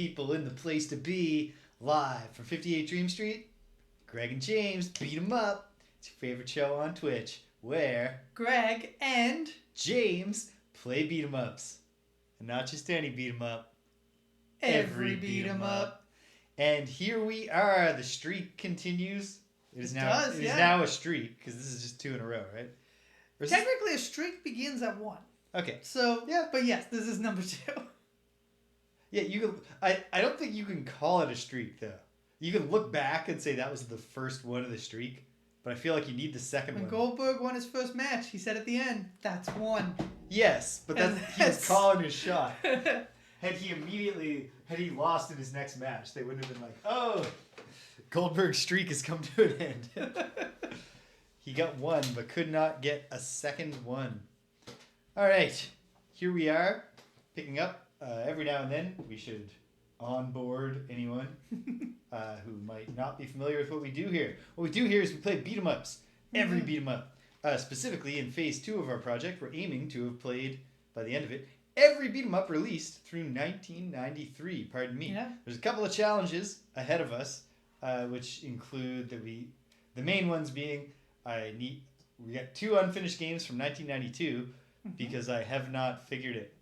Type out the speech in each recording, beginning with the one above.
people in the place to be. Live from 58 Dream Street, Greg and James beat 'em up. It's your favorite show on Twitch, where Greg and James play beat 'em ups. And not just any beat 'em up. every beat 'em up. And here we are. The streak continues. It is now a streak, because this is just 2 in a row, right? Technically, a streak begins at 1. Okay. So, yeah, but yes, this is number 2. Yeah, you can. I don't think you can call it a streak, though. You can look back and say that was the first one of the streak, but I feel like you need the second one. When Goldberg won his first match, he said at the end, "That's 1." Yes, but he was calling his shot. Had he lost in his next match, they wouldn't have been like, "Oh, Goldberg's streak has come to an end." He got 1, but could not get a second one. All right, here we are, picking up. Every now and then, we should onboard anyone who might not be familiar with what we do here. What we do here is we play beat 'em ups. Every beat 'em up. Specifically, in phase 2 of our project, we're aiming to have played, by the end of it, every beat 'em up released through 1993. Pardon me. Yeah. There's a couple of challenges ahead of us, which include the main ones being we got 2 unfinished games from 1992 because I have not figured it.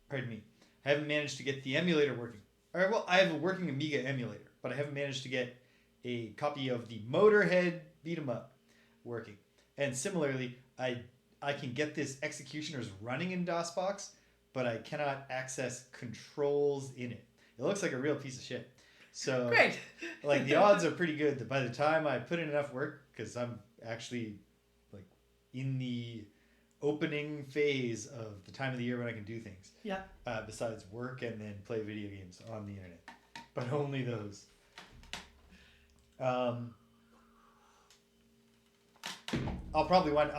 Pardon me. I haven't managed to get the emulator working. I have a working Amiga emulator, but I haven't managed to get a copy of the Motorhead beat 'em up working. And similarly, I can get this Executioners running in DOSBox, but I cannot access controls in it. It looks like a real piece of shit. So, great. Like, the odds are pretty good that by the time I put in enough work, because I'm actually like in the opening phase of the time of the year when I can do things. Yeah. Besides work and then play video games on the internet, but only those. I'll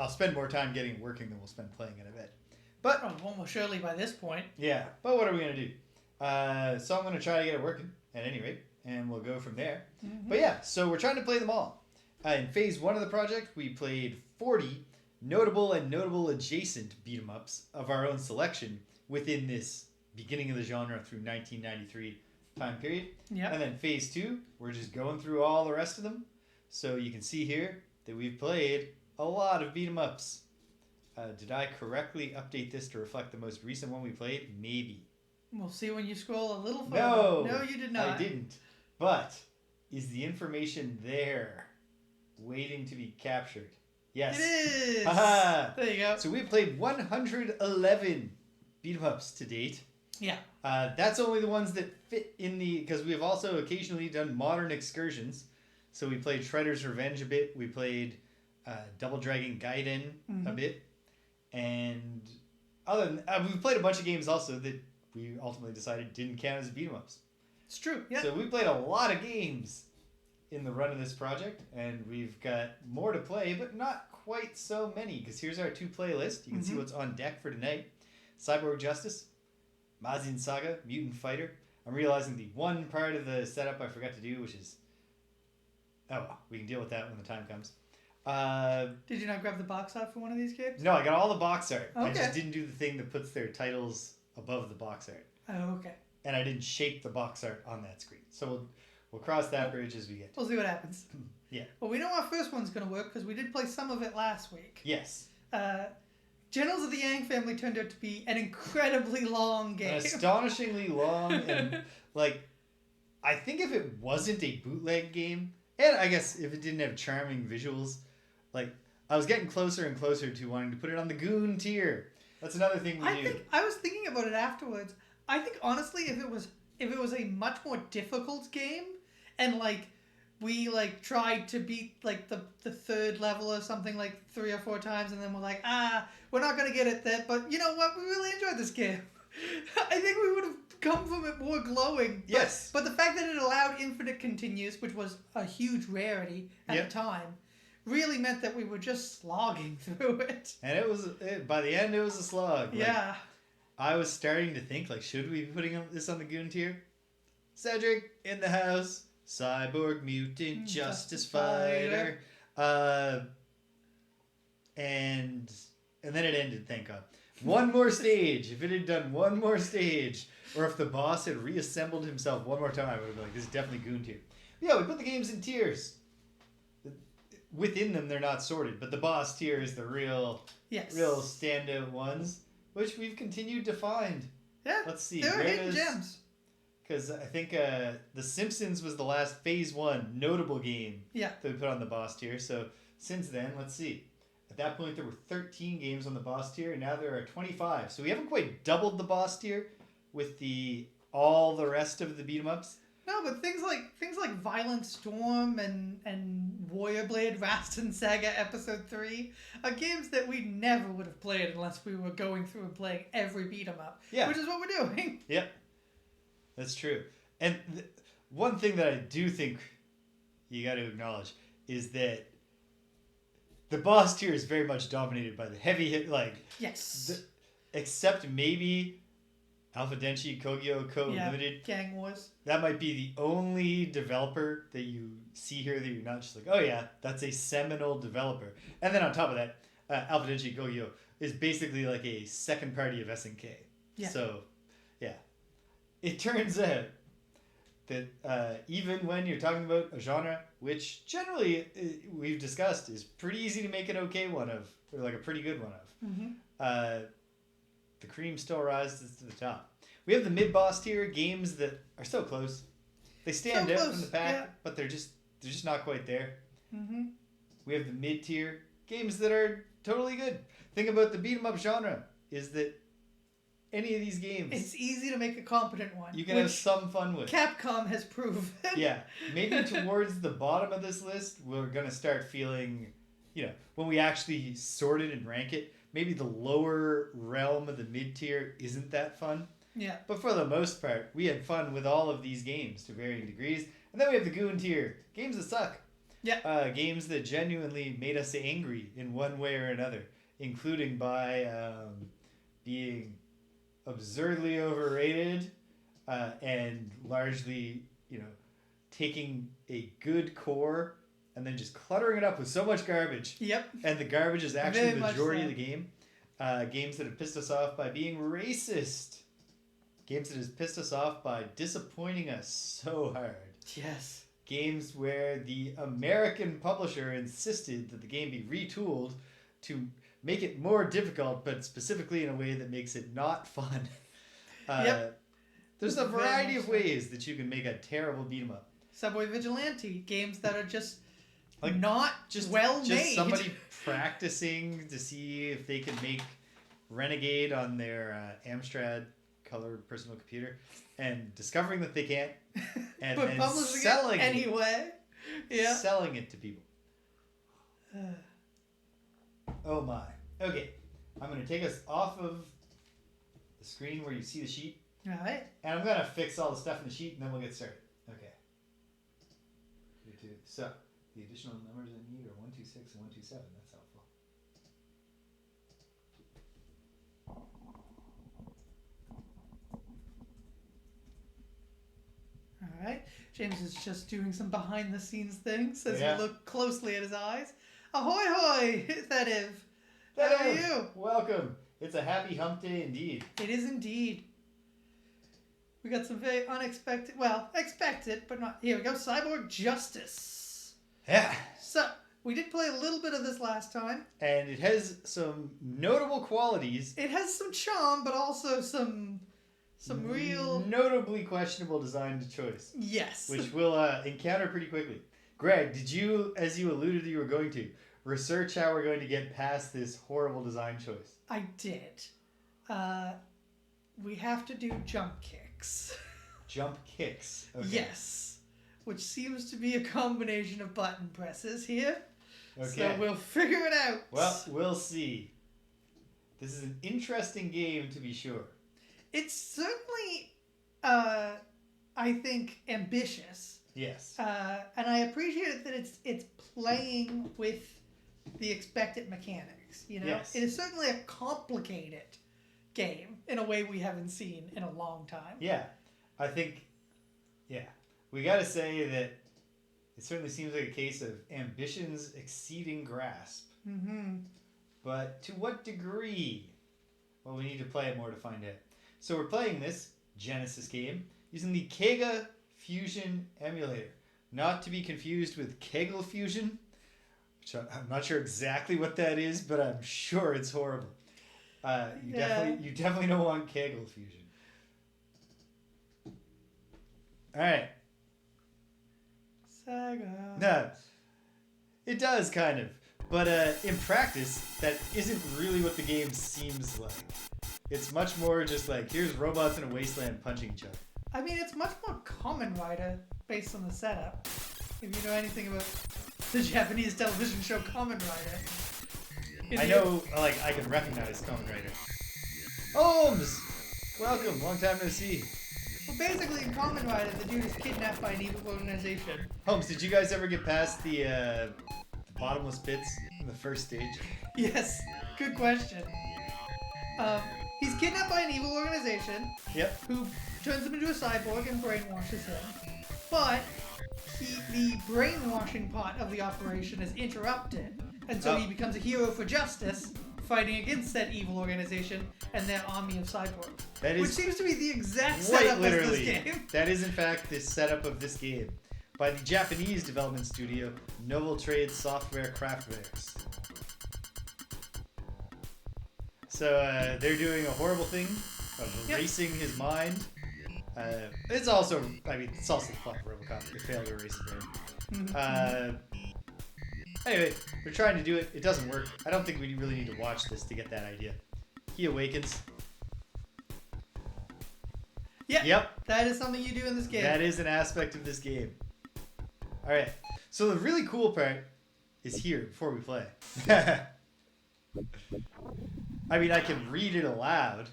spend more time getting it working than we'll spend playing it, I bet. But almost surely by this point. Yeah, but what are we gonna do? So I'm gonna try to get it working at any rate, and we'll go from there. But yeah, so we're trying to play them all. In phase 1 of the project, we played 40 notable and notable adjacent beat 'em ups of our own selection within this beginning of the genre through 1993 time period. Yeah. And then phase 2, we're just going through all the rest of them. So you can see here that we've played a lot of beat 'em ups. Did I correctly update this to reflect the most recent one we played? Maybe. We'll see when you scroll a little further. No, you did not. I didn't. But is the information there waiting to be captured? Yes. It is. Haha. There you go. So we've played 111 beat 'em ups to date. Yeah. That's only the ones that fit in because we have also occasionally done modern excursions. So we played Shredder's Revenge a bit. We played Double Dragon Gaiden a bit. And we've played a bunch of games also that we ultimately decided didn't count as beat 'em ups. It's true. Yeah. So we played a lot of games in the run of this project, and we've got more to play, but not quite so many, because here's our 2 playlists. You can see what's on deck for tonight. Cyborg Justice, Mazin Saga, Mutant Fighter. I'm realizing the one part of the setup I forgot to do, which is... Oh, well, we can deal with that when the time comes. Did you not grab the box art for one of these games? No, I got all the box art. Okay. I just didn't do the thing that puts their titles above the box art. Oh, okay. And I didn't shape the box art on that screen. So we'll cross that bridge as we get to it. We'll see what happens. Yeah. Well, we know our first one's going to work because we did play some of it last week. Yes. Generals of the Yang Family turned out to be an incredibly long game. An astonishingly long and, I think if it wasn't a bootleg game, and I guess if it didn't have charming visuals, I was getting closer and closer to wanting to put it on the Goon tier. That's another thing we do. I was thinking about it afterwards. I think honestly, if it was a much more difficult game, and we tried to beat the 3rd level or something 3 or 4 times, and then we're like, we're not gonna get it there. But you know what? We really enjoyed this game. I think we would have come from it more glowing. Yes. But the fact that it allowed infinite continues, which was a huge rarity at the time, really meant that we were just slogging through it. And by the end, it was a slog. Yeah. I was starting to think, should we be putting this on the Goon tier? Cedric in the house. Cyborg Mutant Justice Fighter. And then it ended, thank God. one more stage, if it had done one more stage, or if the boss had reassembled himself one more time, I would have been like, this is definitely Goon tier. Yeah, we put the games in tiers. Within them, they're not sorted, but the boss tier is the real standout ones, which we've continued to find. Yeah, let's see. They're hidden gems. Because I think The Simpsons was the last Phase 1 notable game that we put on the boss tier. So since then, let's see. At that point, there were 13 games on the boss tier, and now there are 25. So we haven't quite doubled the boss tier with all the rest of the beat 'em ups. No, but things like Violent Storm and Warrior Blade Mazin Saga Episode 3 are games that we never would have played unless we were going through and playing every beat 'em up. Yeah. Which is what we're doing. Yep. That's true. And one thing that I do think you got to acknowledge is that the boss tier is very much dominated by the heavy hit, yes. Except maybe Alpha Denshi Kogyo Co. Limited. Gang Wars. That might be the only developer that you see here that you're not just like, oh yeah, that's a seminal developer. And then on top of that, Alpha Denshi Kogyo is basically like a second party of SNK. Yeah. So, yeah. It turns out that even when you're talking about a genre, which generally we've discussed is pretty easy to make an okay one of, or like a pretty good one of, the cream still rises to the top. We have the mid-boss tier games that are so close. They stand out from the pack, but they're just not quite there. Mm-hmm. We have the mid-tier games that are totally good. Thing about the beat 'em up genre is that any of these games, it's easy to make a competent one. You can have some fun with. Capcom has proven. Yeah, maybe towards the bottom of this list, we're gonna start feeling, when we actually sort it and rank it, maybe the lower realm of the mid tier isn't that fun. Yeah. But for the most part, we had fun with all of these games to varying degrees. And then we have the Goon tier, games that suck. Yeah. Games that genuinely made us angry in one way or another, including by being absurdly overrated and largely, taking a good core and then just cluttering it up with so much garbage. Yep. And the garbage is actually the majority of the game. Games that have pissed us off by being racist. Games that have pissed us off by disappointing us so hard. Yes. Games where the American publisher insisted that the game be retooled to make it more difficult, but specifically in a way that makes it not fun. Yep. There's a variety of ways that you can make a terrible beat 'em up. Subway Vigilante, games that are just not well made. Just somebody practicing to see if they can make Renegade on their Amstrad color personal computer and discovering that they can't and but publishing selling it anyway. Yeah. Selling it to people. Oh my. Okay. I'm going to take us off of the screen where you see the sheet. All right. And I'm going to fix all the stuff in the sheet and then we'll get started. Okay. So, the additional numbers I need are 126 and 127. That's helpful. All right. James is just doing some behind the scenes things as we look closely at his eyes. Ahoy hoy, Thediv. How are you? Welcome. It's a happy hump day indeed. It is indeed. We got some very unexpected, expected, but not. Here we go. Cyborg Justice. Yeah. So, we did play a little bit of this last time. And it has some notable qualities. It has some charm, but also some real... notably questionable design choice. Yes. Which we'll encounter pretty quickly. Greg, did you, as you alluded you were going to, research how we're going to get past this horrible design choice? I did. We have to do jump kicks. Jump kicks? Okay. Yes. Which seems to be a combination of button presses here. Okay. So we'll figure it out. Well, we'll see. This is an interesting game to be sure. It's certainly, I think, ambitious. Yes. And I appreciate it that it's playing with the expected mechanics. Yes. It is certainly a complicated game in a way we haven't seen in a long time. Yeah, I think. Yeah, we got to say that it certainly seems like a case of ambitions exceeding grasp. Mm-hmm. But to what degree? Well, we need to play it more to find out. So we're playing this Genesis game using the Kega Fusion emulator. Not to be confused with Kegel Fusion, which I'm not sure exactly what that is, but I'm sure it's horrible. You definitely don't want Kegel Fusion. All right. Saga. No, it does kind of, but in practice, that isn't really what the game seems like. It's much more just like, here's robots in a wasteland punching each other. I mean, it's much more Kamen Rider based on the setup. If you know anything about the Japanese television show Kamen Rider. I know, like, I can recognize Kamen Rider. Holmes! Welcome, long time no see. Well, basically, in Kamen Rider, the dude is kidnapped by an evil organization. Holmes, did you guys ever get past the bottomless pits in the first stage? Yes, good question. He's kidnapped by an evil organization. Yep. Who turns him into a cyborg and brainwashes him. But the brainwashing part of the operation is interrupted, and so he becomes a hero for justice, fighting against that evil organization and their army of cyborgs. Which seems to be the exact setup of this game. That is in fact the setup of this game by the Japanese development studio Novotrade Software Kraftwerks. So they're doing a horrible thing of erasing his mind. It's also the plot of RoboCop. They fail to erase his brain. Anyway, they're trying to do it. It doesn't work. I don't think we really need to watch this to get that idea. He awakens. Yeah. Yep. That is something you do in this game. That is an aspect of this game. All right. So the really cool part is here before we play. I mean, I can read it aloud.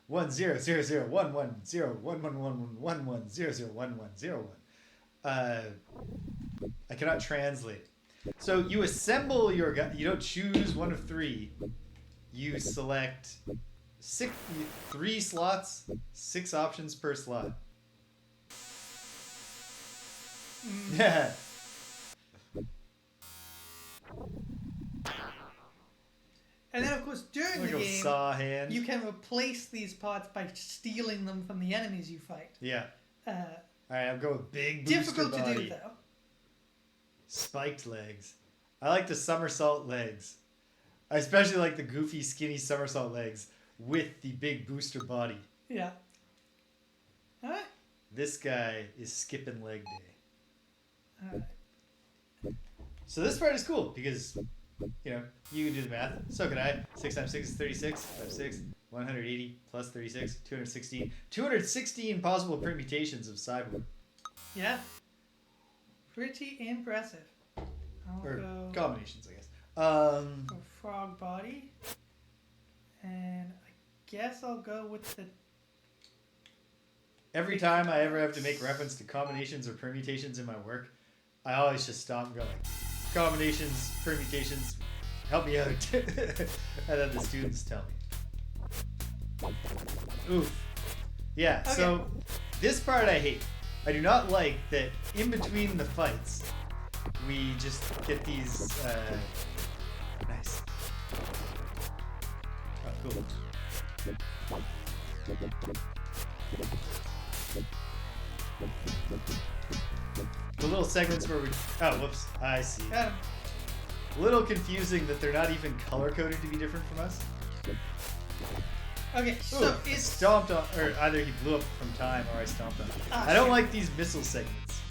10001101101111001101. I cannot translate. So you assemble your guy. You don't choose one of three. You select 3 slots, 6 options per slot. Yeah. And then, of course, during the game, saw hand. you can replace these parts by stealing them from the enemies you fight. Yeah. All right, I'll go with big booster Difficult body. to do, though. Spiked legs. I like the somersault legs. I especially like the goofy, skinny somersault legs with the big booster body. Yeah. All right. This guy is skipping leg day. All right. So this part is cool because, you know, you can do the math. So can I. 6 times 6 is 36. 5, 6, 180 plus 36, 216. 216 possible permutations of Cyborg. Yeah. Pretty impressive. I'll go combinations, I guess. for frog body. And I guess I'll go with the... Every time I ever have to make reference to combinations or permutations in my work, I always just stop going. Combinations, permutations, help me out. And then the students tell me. Oof. Yeah, Okay. So this part I hate. I do not like that in between the fights, we just get these, nice. Oh, cool. The little segments where we... Oh, whoops. I see. Got him. A little confusing that they're not even color-coded to be different from us. Okay, Ooh, so I it's... stomped on... Or either he blew up from time or I stomped on him. I don't like these missile segments.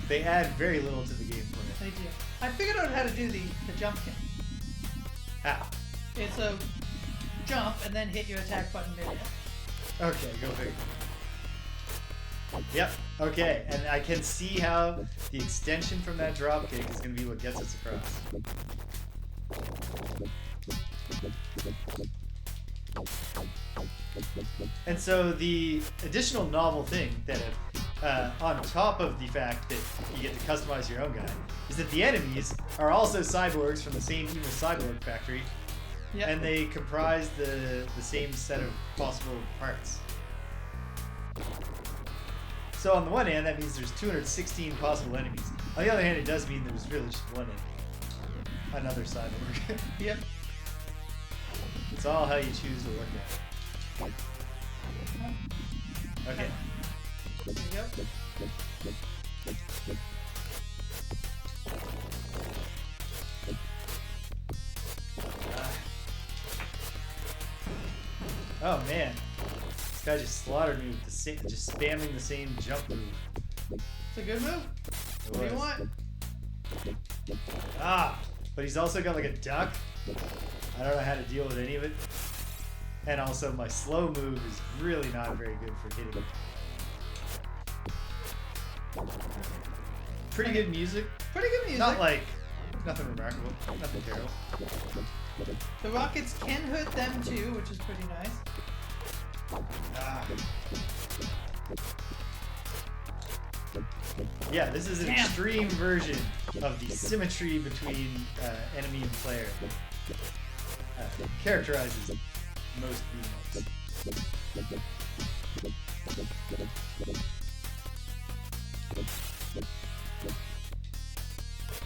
They add very little to the gameplay. They do. I figured out how to do the jump kick. How? It's a jump and then hit your attack button mid-air. Okay, go figure. Yep. Okay, and I can see how the extension from that drop kick is going to be what gets us across. And so the additional novel thing that, on top of the fact that you get to customize your own guy, is that the enemies are also cyborgs from the same evil cyborg factory, and they comprise the same set of possible parts. So on the one hand, that means there's 216 possible enemies. On the other hand, it does mean there's really just one enemy. Another cyborg. Yep. It's all how you choose to look at it. Okay. Yep. Oh man, this guy just slaughtered me with the same, just spamming the same jump move. It's a good move. What do you want? Ah, but he's also got like a duck. I don't know how to deal with any of it. And also my slow move is really not very good for hitting. Pretty good music. Pretty good music. Not like, nothing remarkable, nothing terrible. The rockets can hurt them too, which is pretty nice. Ah. Yeah, this is an extreme version of the symmetry between enemy and player. Characterizes most females.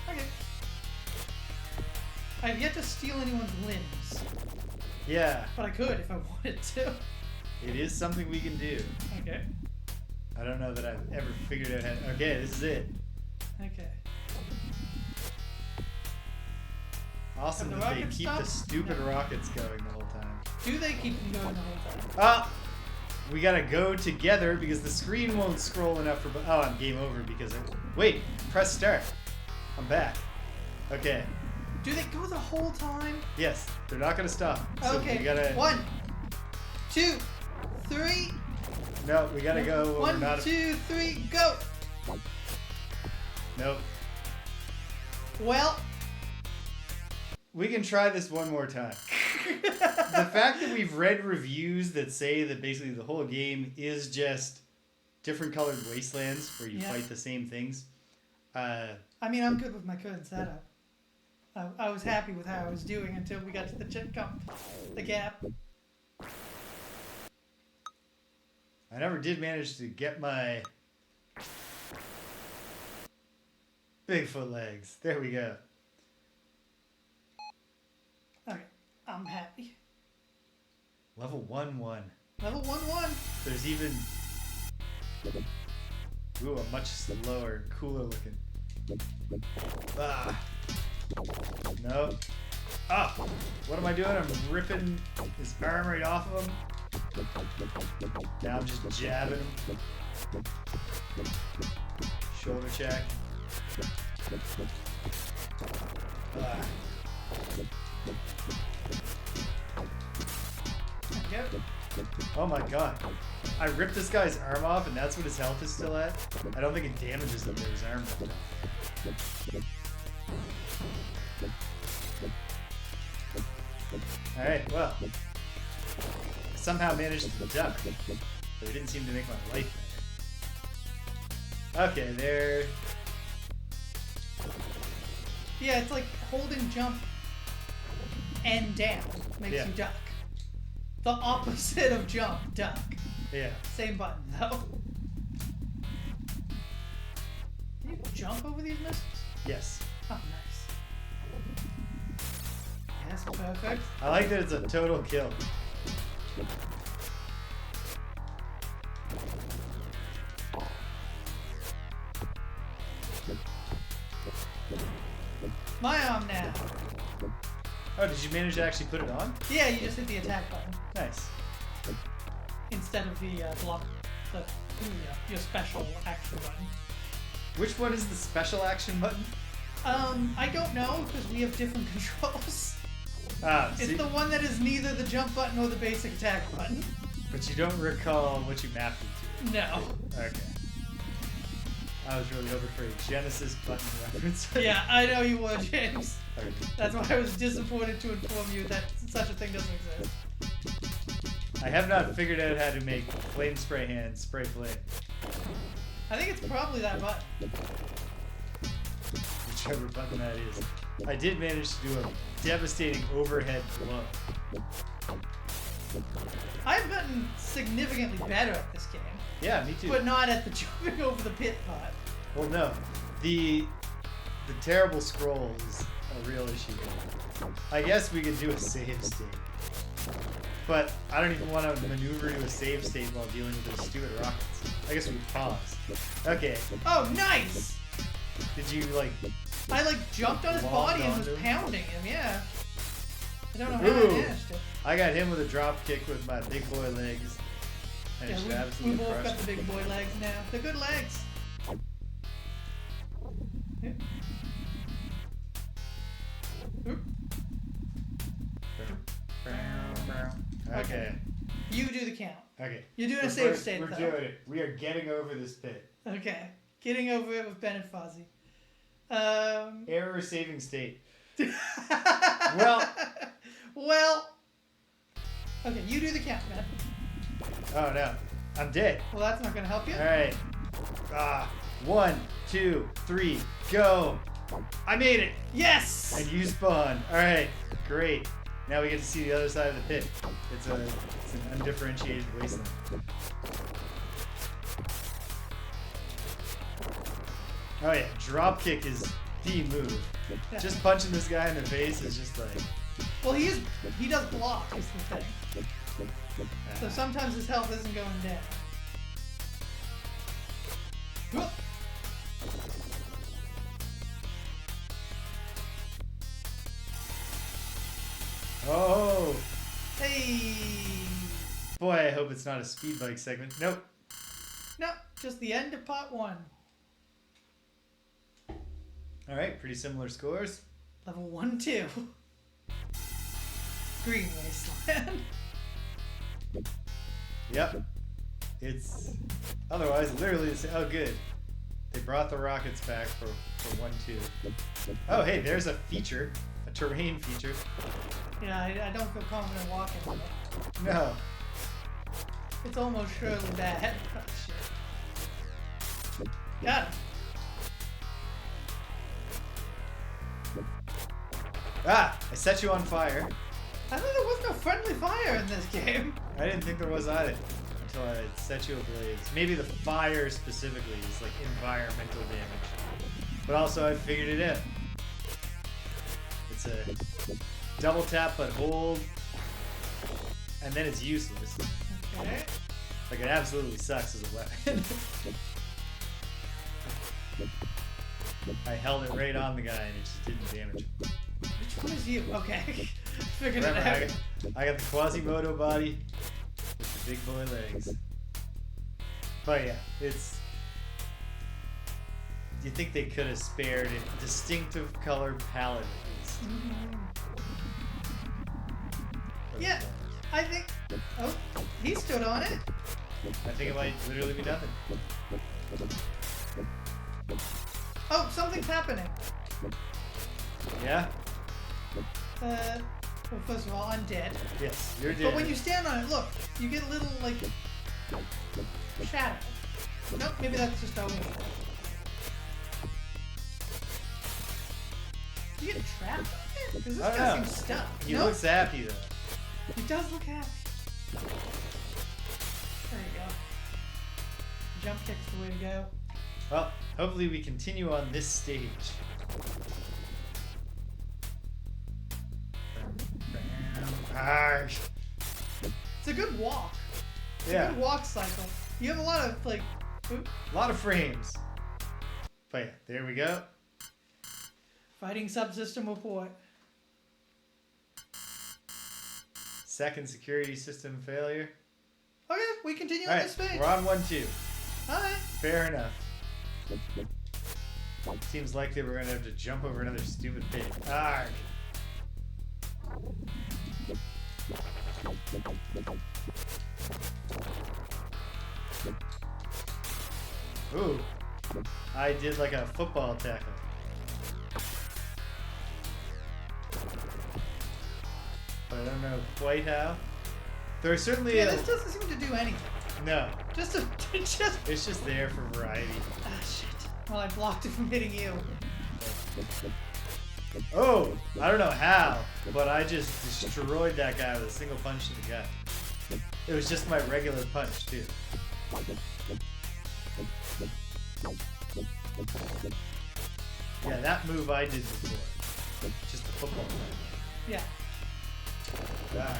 Okay. I've yet to steal anyone's limbs. Yeah. But I could if I wanted to. It is something we can do. Okay. I don't know that I've ever figured out how to... Okay, this is it. Okay. Awesome Have the that they rockets keep the stopped? stupid No. rockets going the whole time. Do they keep them going the whole time? Ah! We gotta go together because the screen won't scroll enough for... Oh, I'm game over because I... Wait, press start. I'm back. Okay. Do they go the whole time? Yes, they're not gonna stop. So Okay. we gotta... 1, 2, 3. No, we gotta go. When 1, we're not... 2, 3, go! Nope. Well... We can try this one more time. The fact that we've read reviews that say that basically the whole game is just different colored wastelands where you fight the same things. I mean, I'm good with my current setup. I was happy with how I was doing until we got to the the gap. I never did manage to get my Bigfoot legs. There we go. Okay, I'm happy. Level 1-1. Level 1-1. There's even... Ooh, a much slower, cooler looking. Ah. No. Ah! What am I doing? I'm ripping his arm right off of him. Now I'm just jabbing him. Shoulder check. Ah. Yep. Oh my god. I ripped this guy's arm off and that's what his health is still at? I don't think it damages him with his arm. Alright, well. I somehow managed to duck, but it didn't seem to make my life better. Okay, there. Yeah, it's like holding jump and down makes you duck. The opposite of jump, duck. Yeah. Same button, though. Can you jump over these missiles? Yes. Oh, nice. Yes, perfect. I like that it's a total kill. My arm now. Oh, did you manage to actually put it on? Yeah, you just hit the attack button Nice. instead of the block, your special action button. Which one is the special action button? I don't know because we have different controls. Ah, It's see, the one that is neither the jump button or the basic attack button. but you don't recall what you mapped it to. No. Okay. I was really hoping for a Genesis button reference. Yeah, I know you were, James. Okay. That's why I was disappointed to inform you that such a thing doesn't exist. I have not figured out how to make flame spray hands spray flame. I think it's probably that button. Whichever button that is. I did manage to do a devastating overhead blow. I've gotten significantly better at this game, Yeah, me too. but not at the jumping over the pit part. Well, no. The terrible scroll is a real issue here. I guess we could do a save state. But I don't even want to maneuver to a save state while dealing with those stupid rockets. I guess we pause. Okay. Oh, nice! Did you, like... I, like, jumped on his body and was onto him? pounding him, yeah. I don't know how I Ooh. managed it. I got him with a drop kick with my big boy legs. And it should Yeah, we absolutely both crush got the him. big boy legs now. They're good legs. Yeah. Oop. Okay. You do the count. Okay. You're doing a But save we're- state, We're though. doing it. We are getting over this pit. Okay. Getting over it with Ben and Fozzie. Error saving state. Well. Well. Okay, you do the count, man. Oh no. I'm dead. Well, that's not gonna help you. Alright. 1, 2, 3, go. I made it. Yes. And you spawn. Alright. Great. Now we get to see the other side of the pit. It's an undifferentiated wasteland. Oh yeah, drop kick is the move. Yeah. Just punching this guy in the face is just like... Well, he does block. Is the thing. So sometimes his health isn't going down. Whoop. Oh! Hey. Boy, I hope it's not a speed bike segment. Nope. No, just the end of part 1. Alright, pretty similar scores. Level 1, 2. Green Wasteland. Yep. It's otherwise literally the same. Oh, good. They brought the rockets back for 1, 2. Oh, hey, there's a feature. A terrain feature. Yeah, I don't feel confident walking with it. No. It's almost surely bad. Oh, shit. Got him. Ah! I set you on fire. I thought there was no friendly fire in this game. I didn't think there was either until I set you ablaze. Maybe the fire specifically is like environmental damage. But also I figured it out. It's a double tap but hold, and then it's useless. Okay. Like it absolutely sucks as a weapon. I held it right on the guy and it just didn't damage him. Which one is you? Okay. Figured Remember, it out. I got the Quasimodo body with the big boy legs. But yeah, it's... Do you think they could have spared a distinctive color palette at least? Yeah, I think... Oh, he stood on it. I think it might literally be nothing. Oh, something's happening. Yeah? Well, first of all, I'm dead. Yes, you're dead. But when you stand on it, look, you get a little, like, shadow. Nope, maybe that's just over. You get trapped on it? Because this I don't guy know. seems stuck. He Nope, looks happy though. he does look happy. There you go. Jump kick's the way to go. Well, hopefully we continue on this stage. Arsh. It's a good walk. It's a Yeah, good walk cycle. You have a lot of, like... Oop, a lot of frames. But yeah, there we go. fighting subsystem report. Second security system failure. Okay, we continue on Alright, this page. we're on 1-2. Alright. Fair enough. Seems likely we're gonna have to jump over another stupid pit. Arg. Ooh. I did like a football tackle. But I don't know quite how. There's certainly Yeah, a... this doesn't seem to do anything. No. Just a... just... It's just there for variety. Ah, shit. Well, I blocked it from hitting you. Oh, I don't know how, but I just destroyed that guy with a single punch in the gut. It was just my regular punch, too. Yeah, that move I did before. Just a football move. Yeah. Ah.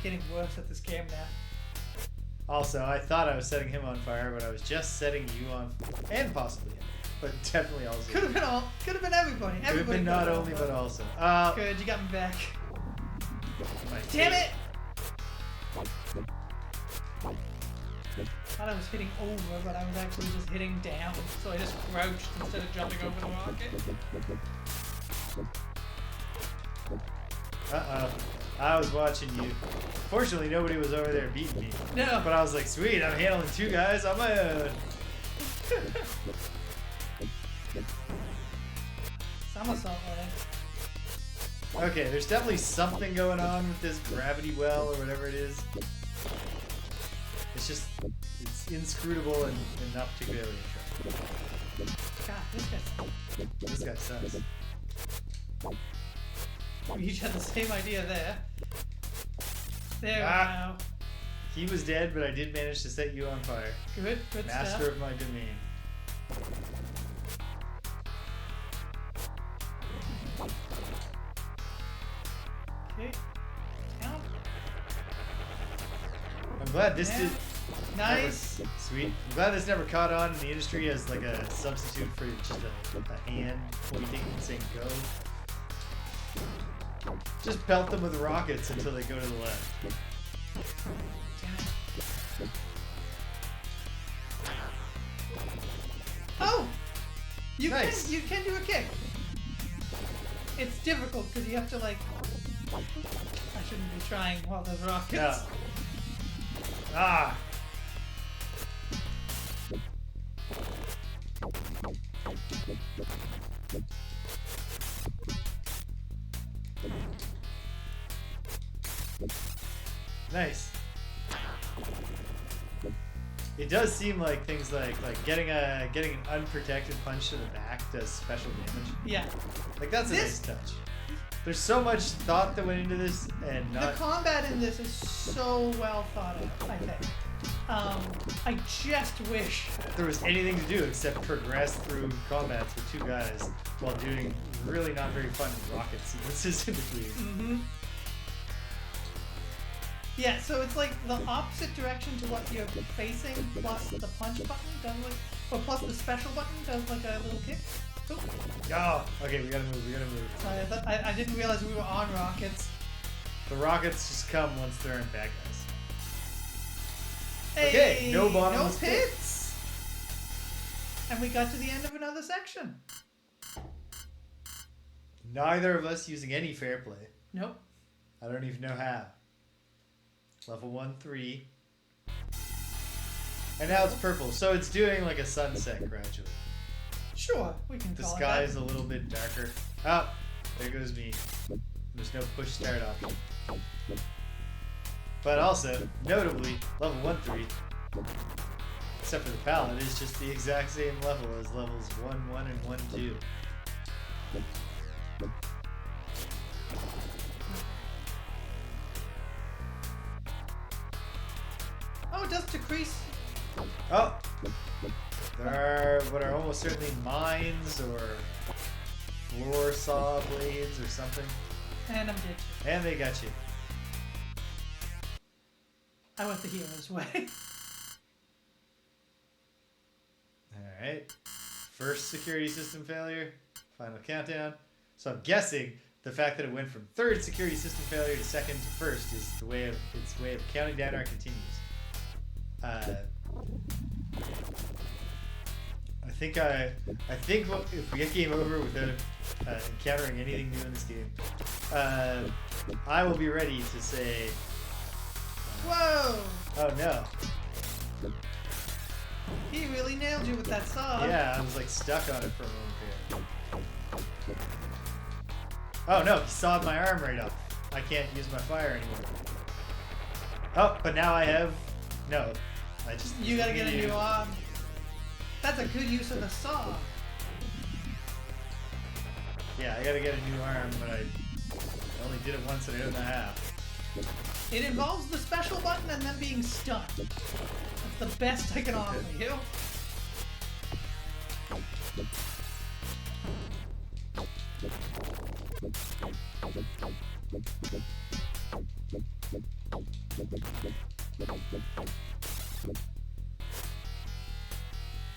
getting worse at this game now. Also, I thought I was setting him on fire, but I was just setting you on, and possibly him, but definitely also. Could have been all. Could have been everybody. Could have been not only, but also. Good, you got me back. My Damn tape. it! I thought I was hitting over, but I was actually just hitting down. So I just crouched instead of jumping over the rocket. Uh-oh. I was watching you. Fortunately, nobody was over there beating me. No. But I was like, sweet, I'm handling 2 guys on my own. Somersault leg. Okay, there's definitely something going on with this gravity well or whatever it is. It's just, it's inscrutable and not particularly interesting. God, This guy sucks. we each had the same idea there. There Ah. now. He was dead, but I did manage to set you on fire. Good Master stuff. of my domain. Okay. Count. I'm glad this Yeah. did. Nice. Sweet. I'm glad this never caught on in the industry as like a substitute for just a hand pointing and saying go. Just pelt them with rockets until they go to the left. Oh! Nice. You can do a kick. It's difficult because you have to like. I shouldn't be trying while there's rockets. Yeah. Ah! Nice. It does seem like things like getting an unprotected punch to the back does special damage. Yeah. Like that's a nice touch. There's so much thought that went into this, and The not. combat in this is so well thought out, I think. I just wish. There was anything to do except progress through combats with 2 guys while doing really not very fun rocket sequences in between. Mm-hmm. Yeah, so it's like the opposite direction to what you're facing, plus the punch button does like, or plus the special button does like a little kick. Oop. Oh, okay, we gotta move. Sorry, I didn't realize we were on rockets. The rockets just come once they're in bad guys. Hey, Okay, no bottomless no pit. pits. And we got to the end of another section. Neither of us using any fair play. Nope. I don't even know how. Level 1, 3. And now it's purple, so it's doing like a sunset gradually. Sure, we can The call sky it is a little bit darker. Oh, there goes me. There's no push start option. But also, notably, level 1, 3, except for the palette, is just the exact same level as levels 1, 1, and 1, 2. Oh, it does decrease. Oh! There are what are almost certainly mines or floor saw blades or something. And I'm dead. And they got you. I went the hero's way. Alright. First security system failure. Final countdown. So I'm guessing the fact that it went from 3rd security system failure to 2nd to 1st is its way of counting down our continues. I think if we get game over without encountering anything new in this game, I will be ready to say, Whoa! oh no. He really nailed you with that saw. Yeah, I was like stuck on it for a moment there. Oh no, he sawed my arm right off. I can't use my fire anymore. Oh, but now I have... No. You gotta get a new arm. That's a good use of the saw. Yeah, I gotta get a new arm, but I only did it once and I don't know how. It involves the special button and then being stunned. That's the best I can offer you.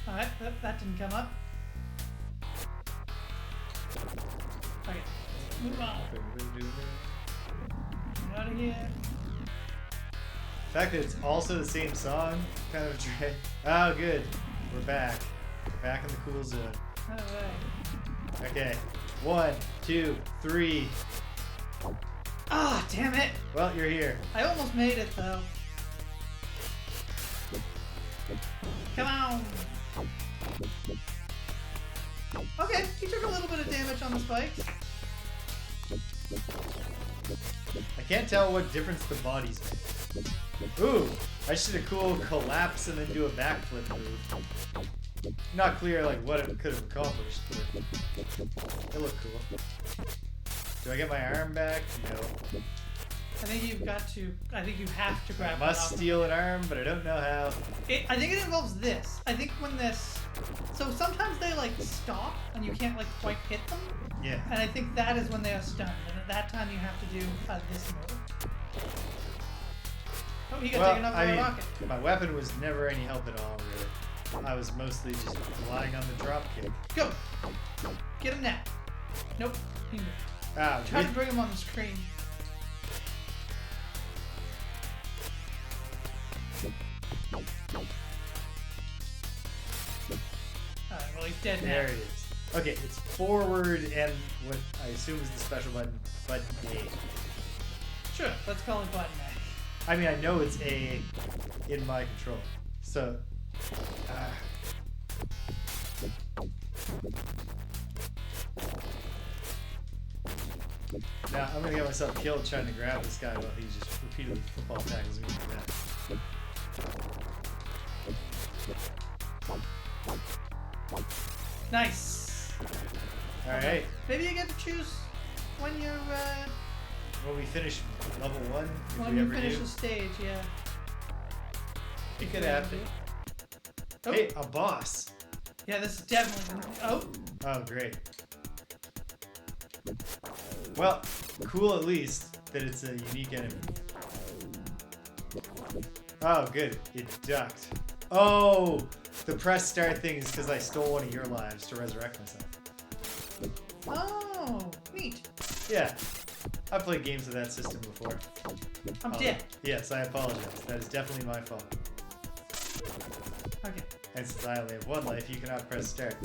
Alright, that didn't come up. Okay, move on. Get out of here. The fact that it's also the same song, kind of dread. Oh, good. We're back. We're back in the cool zone. Alright. Okay. 1, 2, 3. Ah, damn it! Well, you're here. I almost made it though. Come on! Okay, he took a little bit of damage on the spikes. I can't tell what difference the bodies make. Ooh, I just did a cool collapse and then do a backflip move. Not clear like what it could have accomplished, but it looked cool. Do I get my arm back? No. I think you've got to. I think you have to grab. I must steal an arm, but I don't know how. I think it involves this. I think when this. So sometimes they like stop and you can't like quite hit them. Yeah. And I think that is when they are stunned. And at that time you have to do this move. Oh, he got taken up by a rocket. My weapon was never any help at all, really. I was mostly just relying on the drop kick. Go! Get him now. Nope. He moved. Ah, Try to bring him on the screen. Alright, well he's dead now. There it is. Okay, it's forward and what I assume is the special button, button A. Sure, let's call it button A. I mean, I know it's A in my control. So, now I'm gonna get myself killed trying to grab this guy while he just repeatedly football tackles me like that. Nice. Alright, Maybe you get to choose when you're when we finish level 1, if when we you ever finish do. the stage, yeah. It could happen. Oh. Hey, a boss. Yeah, this is definitely gonna. Oh, great. Well, cool at least that it's a unique enemy. Oh, good. It ducked. Oh, the press start thing is because I stole one of your lives to resurrect myself. Oh, neat. Yeah, I've played games with that system before. I'm dead. Yes, I apologize. That is definitely my fault. Okay. And since I only have one life, you cannot press start.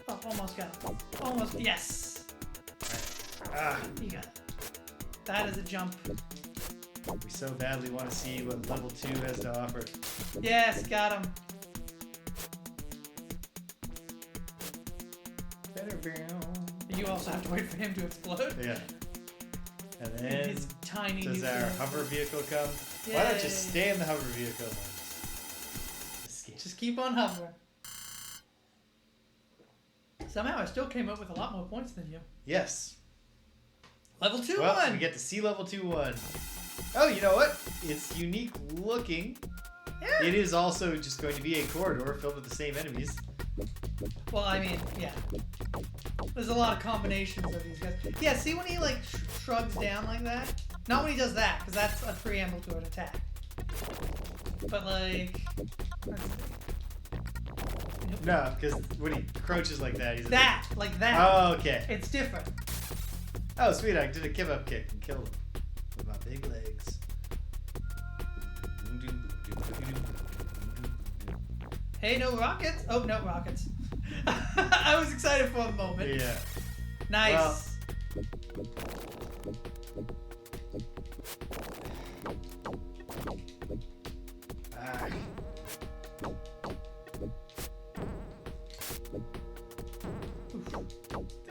Oh, almost got it. Almost. Yes. Ah, You got it. That is a jump. we so badly want to see what level 2 has to offer. Yes, got him. You also have to wait for him to explode. Yeah. And In then his tiny does nuclear- our hover vehicle come? Why not just stay in the hover vehicle? Escape. Just keep on hovering. Somehow I still came up with a lot more points than you. Yes. Level 2 Well, 1. we get to see level 2-1. Oh, you know what? It's unique looking. Yeah. It is also just going to be a corridor filled with the same enemies. Well, I mean, yeah. There's a lot of combinations of these guys. Yeah, see when he like shrugs down like that? Not when he does that, because that's a preamble to an attack. But like... No, because when he crouches like that, he's like that. Oh, okay. It's different. Oh, sweet. I did a give up kick and killed him with my big legs. Hey, no rockets. Oh, no rockets. I was excited for a moment. Yeah. Nice. Ah.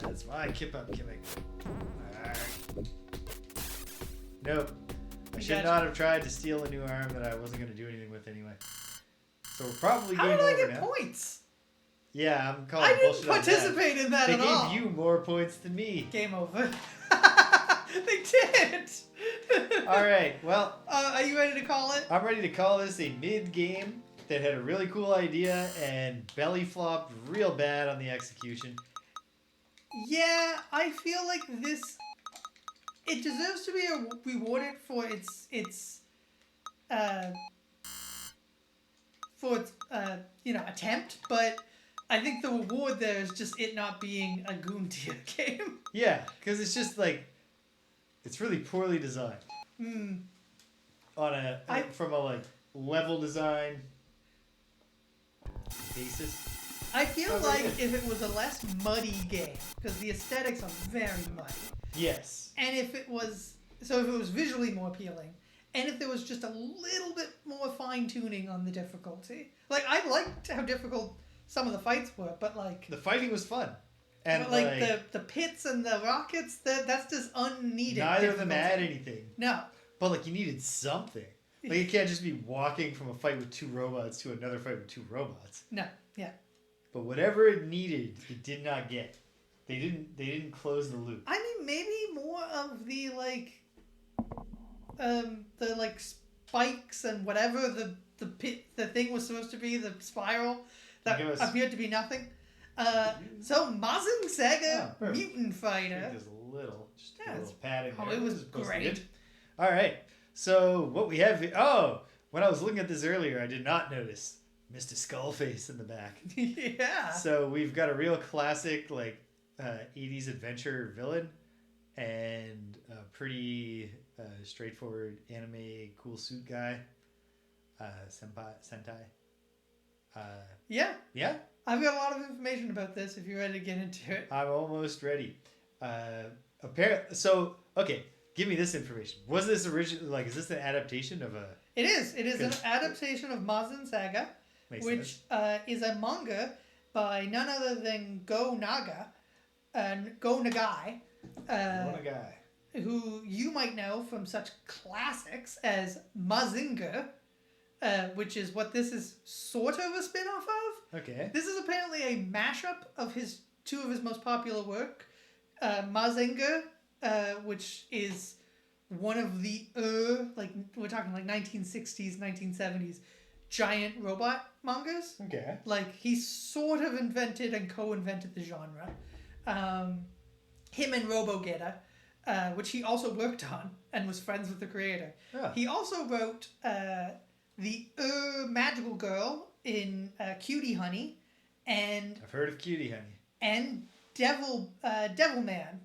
That's my kip up gimmick. Nope. I should not have tried to steal a new arm that I wasn't going to do anything with anyway. So we're probably How going did I over get now. points? Yeah, I'm calling I didn't bullshit on that. participate in that They at all. gave you more points than me. Game over. They did. All right, well, Are you ready to call it? I'm ready to call this a mid-game that had a really cool idea and belly flopped real bad on the execution. Yeah, I feel like this... it deserves to be rewarded for its attempt, but I think the reward there is just it not being a Goon tier game. Yeah, because it's just like it's really poorly designed. From a like level design basis. I feel like if it was a less muddy game, because the aesthetics are very muddy. Yes. And if it was visually more appealing, and if there was just a little bit more fine tuning on the difficulty. Like, I liked how difficult some of the fights were, but like the fighting was fun. And but like the pits and the rockets, that's just unneeded. Neither of them add anything. No. But like you needed something. Like you can't just be walking from a fight with two robots to another fight with two robots. No. Yeah. But whatever it needed, it did not get. They didn't close the loop. I mean, maybe more of the like spikes and whatever the pit the thing was supposed to be, the spiral that appeared to be nothing. So Mazin Saga Mutant Fighter. Just a little padding. Oh, it was great. All right. So what we have here, when I was looking at this earlier, I did not notice Mr. Skullface in the back. Yeah. So we've got a real classic 80s adventure villain and a pretty straightforward anime cool suit guy. Sentai. Yeah. Yeah? I've got a lot of information about this if you're ready to get into it. I'm almost ready. Okay, give me this information. Was this originally, is this an adaptation of a... It is. It is an adaptation of Mazin Saga, which is a manga by none other than Go Nagai. Who you might know from such classics as Mazinger, which is what this is sort of a spin-off of. Okay. This is apparently a mashup of two of his most popular work, Mazinger, which is one of the we're talking like 1960s, 1970s giant robot mangas. Okay. Like he sort of invented and co-invented the genre. Him and RoboGetter, which he also worked on and was friends with the creator. Oh. He also wrote the Magical Girl in Cutie Honey, and I've heard of Cutie Honey. And Devilman.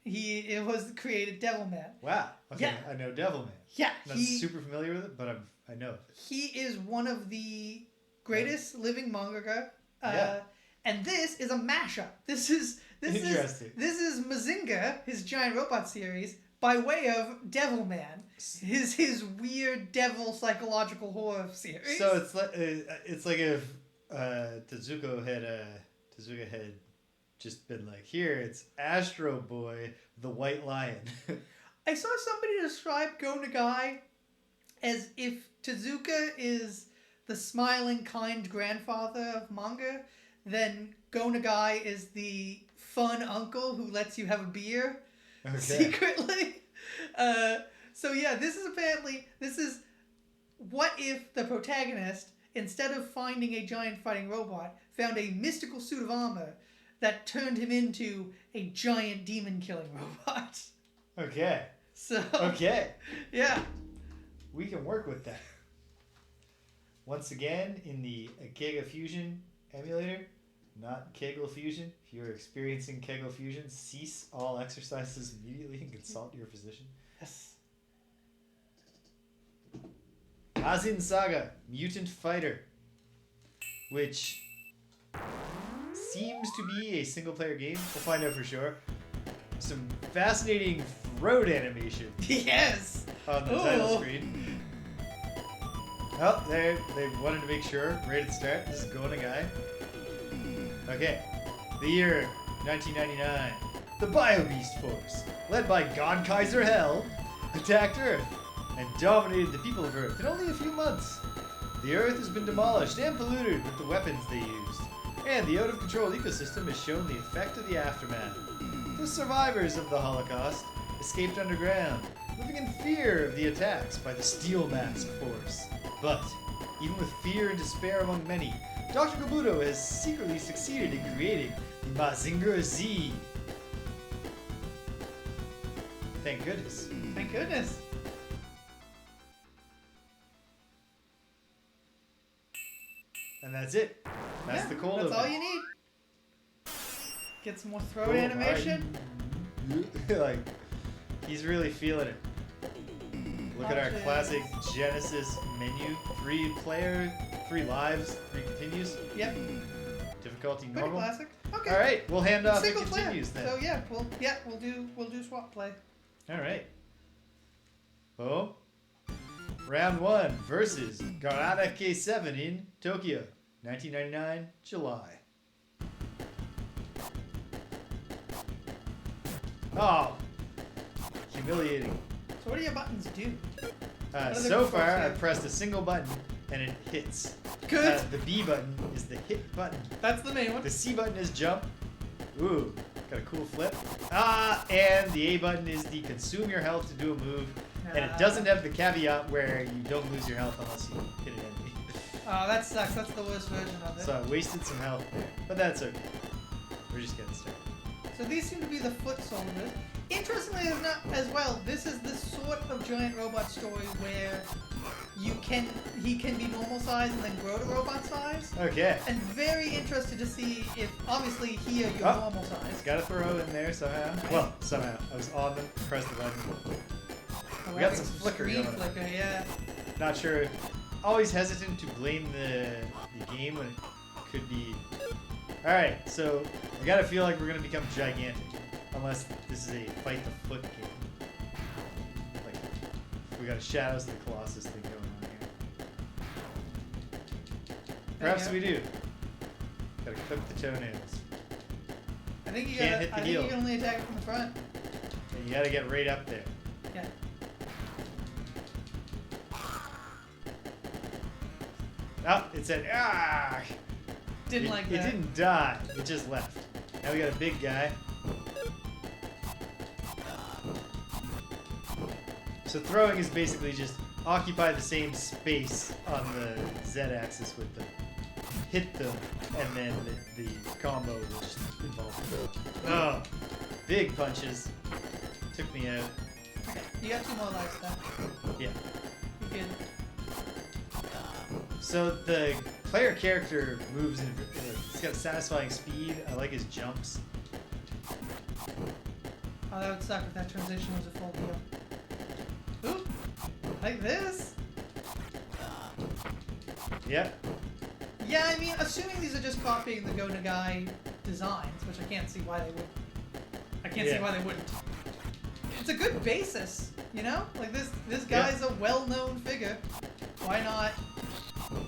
He created Devilman. Wow. Okay, yeah. I know Devilman. Yeah. I'm not super familiar with it, but I know of it. He is one of the greatest living mangaka. Yeah. And this is a mashup. This is Mazinger, his giant robot series, by way of Devilman, his weird devil psychological horror series. So it's like if Tezuka had just been like, here it's Astro Boy, the White Lion. I saw somebody describe Go Nagai as if Tezuka is the smiling, kind grandfather of manga, then Go Nagai is the fun uncle who lets you have a beer secretly. So yeah, this is what if the protagonist, instead of finding a giant fighting robot, found a mystical suit of armor that turned him into a giant demon killing robot. Okay. So. Okay. Yeah. We can work with that. Once again, in the Kega Fusion emulator, not Kegel Fusion. If you're experiencing Kegel Fusion, cease all exercises immediately and consult your physician. Yes. Mazin Saga, Mutant Fighter, which seems to be a single-player game. We'll find out for sure. Some fascinating throat animation. Yes. On the title screen. Oh, they wanted to make sure right at the start. This is Go Nagai. Okay. The year 1999. The Bio-Beast Force, led by God Kaiser Hell, attacked Earth and dominated the people of Earth in only a few months. The Earth has been demolished and polluted with the weapons they used, and the out-of-control ecosystem has shown the effect of the aftermath. The survivors of the Holocaust escaped underground, living in fear of the attacks by the Steel Mask Force. But, even with fear and despair among many, Dr. Kabuto has secretly succeeded in creating the Mazinger Z. Thank goodness. Thank goodness. And that's it. That's the cold That's open. all you need. Get some more throat animation. Like, he's really feeling it. Look at our Options. classic Genesis menu. 3 player, 3 lives, 3 continues. Yep. Difficulty Pretty normal. classic. Okay. All right, we'll hand off the Single player. continues then. So yeah, we'll do swap play. All right. Oh. Round 1 versus Garada K7 in Tokyo, 1999, July. Oh. Humiliating. So what do your buttons do? What are the So controls far, here? I've pressed a single button and it hits. Good. The B button is the hit button. That's the main one. The C button is jump. Ooh, got a cool flip. And the A button is the consume your health to do a move. And it doesn't have the caveat where you don't lose your health unless you hit an enemy. Oh, that sucks. That's the worst version of it. So I wasted some health there. But that's okay. We're just getting started. So these seem to be the foot soldiers. Interestingly as well, this is the sort of giant robot story where he can be normal size and then grow to robot size. Okay. And very interested to see if, obviously here you're normal size. Got to throw in there somehow. Well, somehow. I was on them, pressed the button. We got some flicker screen going on. flicker, yeah. Not sure. Always hesitant to blame the game when it could be. Alright, so I gotta feel like we're gonna become gigantic. Unless this is a fight the foot game. Like, we got a Shadows of the Colossus thing going on here. Perhaps we do. Gotta clip the toenails. I think you Can't hit the heel. you can only attack it from the front. And you gotta get right up there. Yeah. Oh, it said, ah! Didn't like that. It didn't die. It just left. Now we got a big guy. So throwing is basically just occupy the same space on the Z-axis with them. Hit them, and then the combo will just involve them. Oh, big punches. Took me out. Okay, you got 2 more lives left. Yeah. You good. So the player character moves in. He's got satisfying speed. I like his jumps. Oh, that would suck if that transition was a full deal. Ooh, like this? Yep. Yeah, I mean, assuming these are just copying the Go Nagai designs, which I can't see why they would. I can't see why they wouldn't. It's a good basis, you know? Like this guy's a well-known figure. Why not?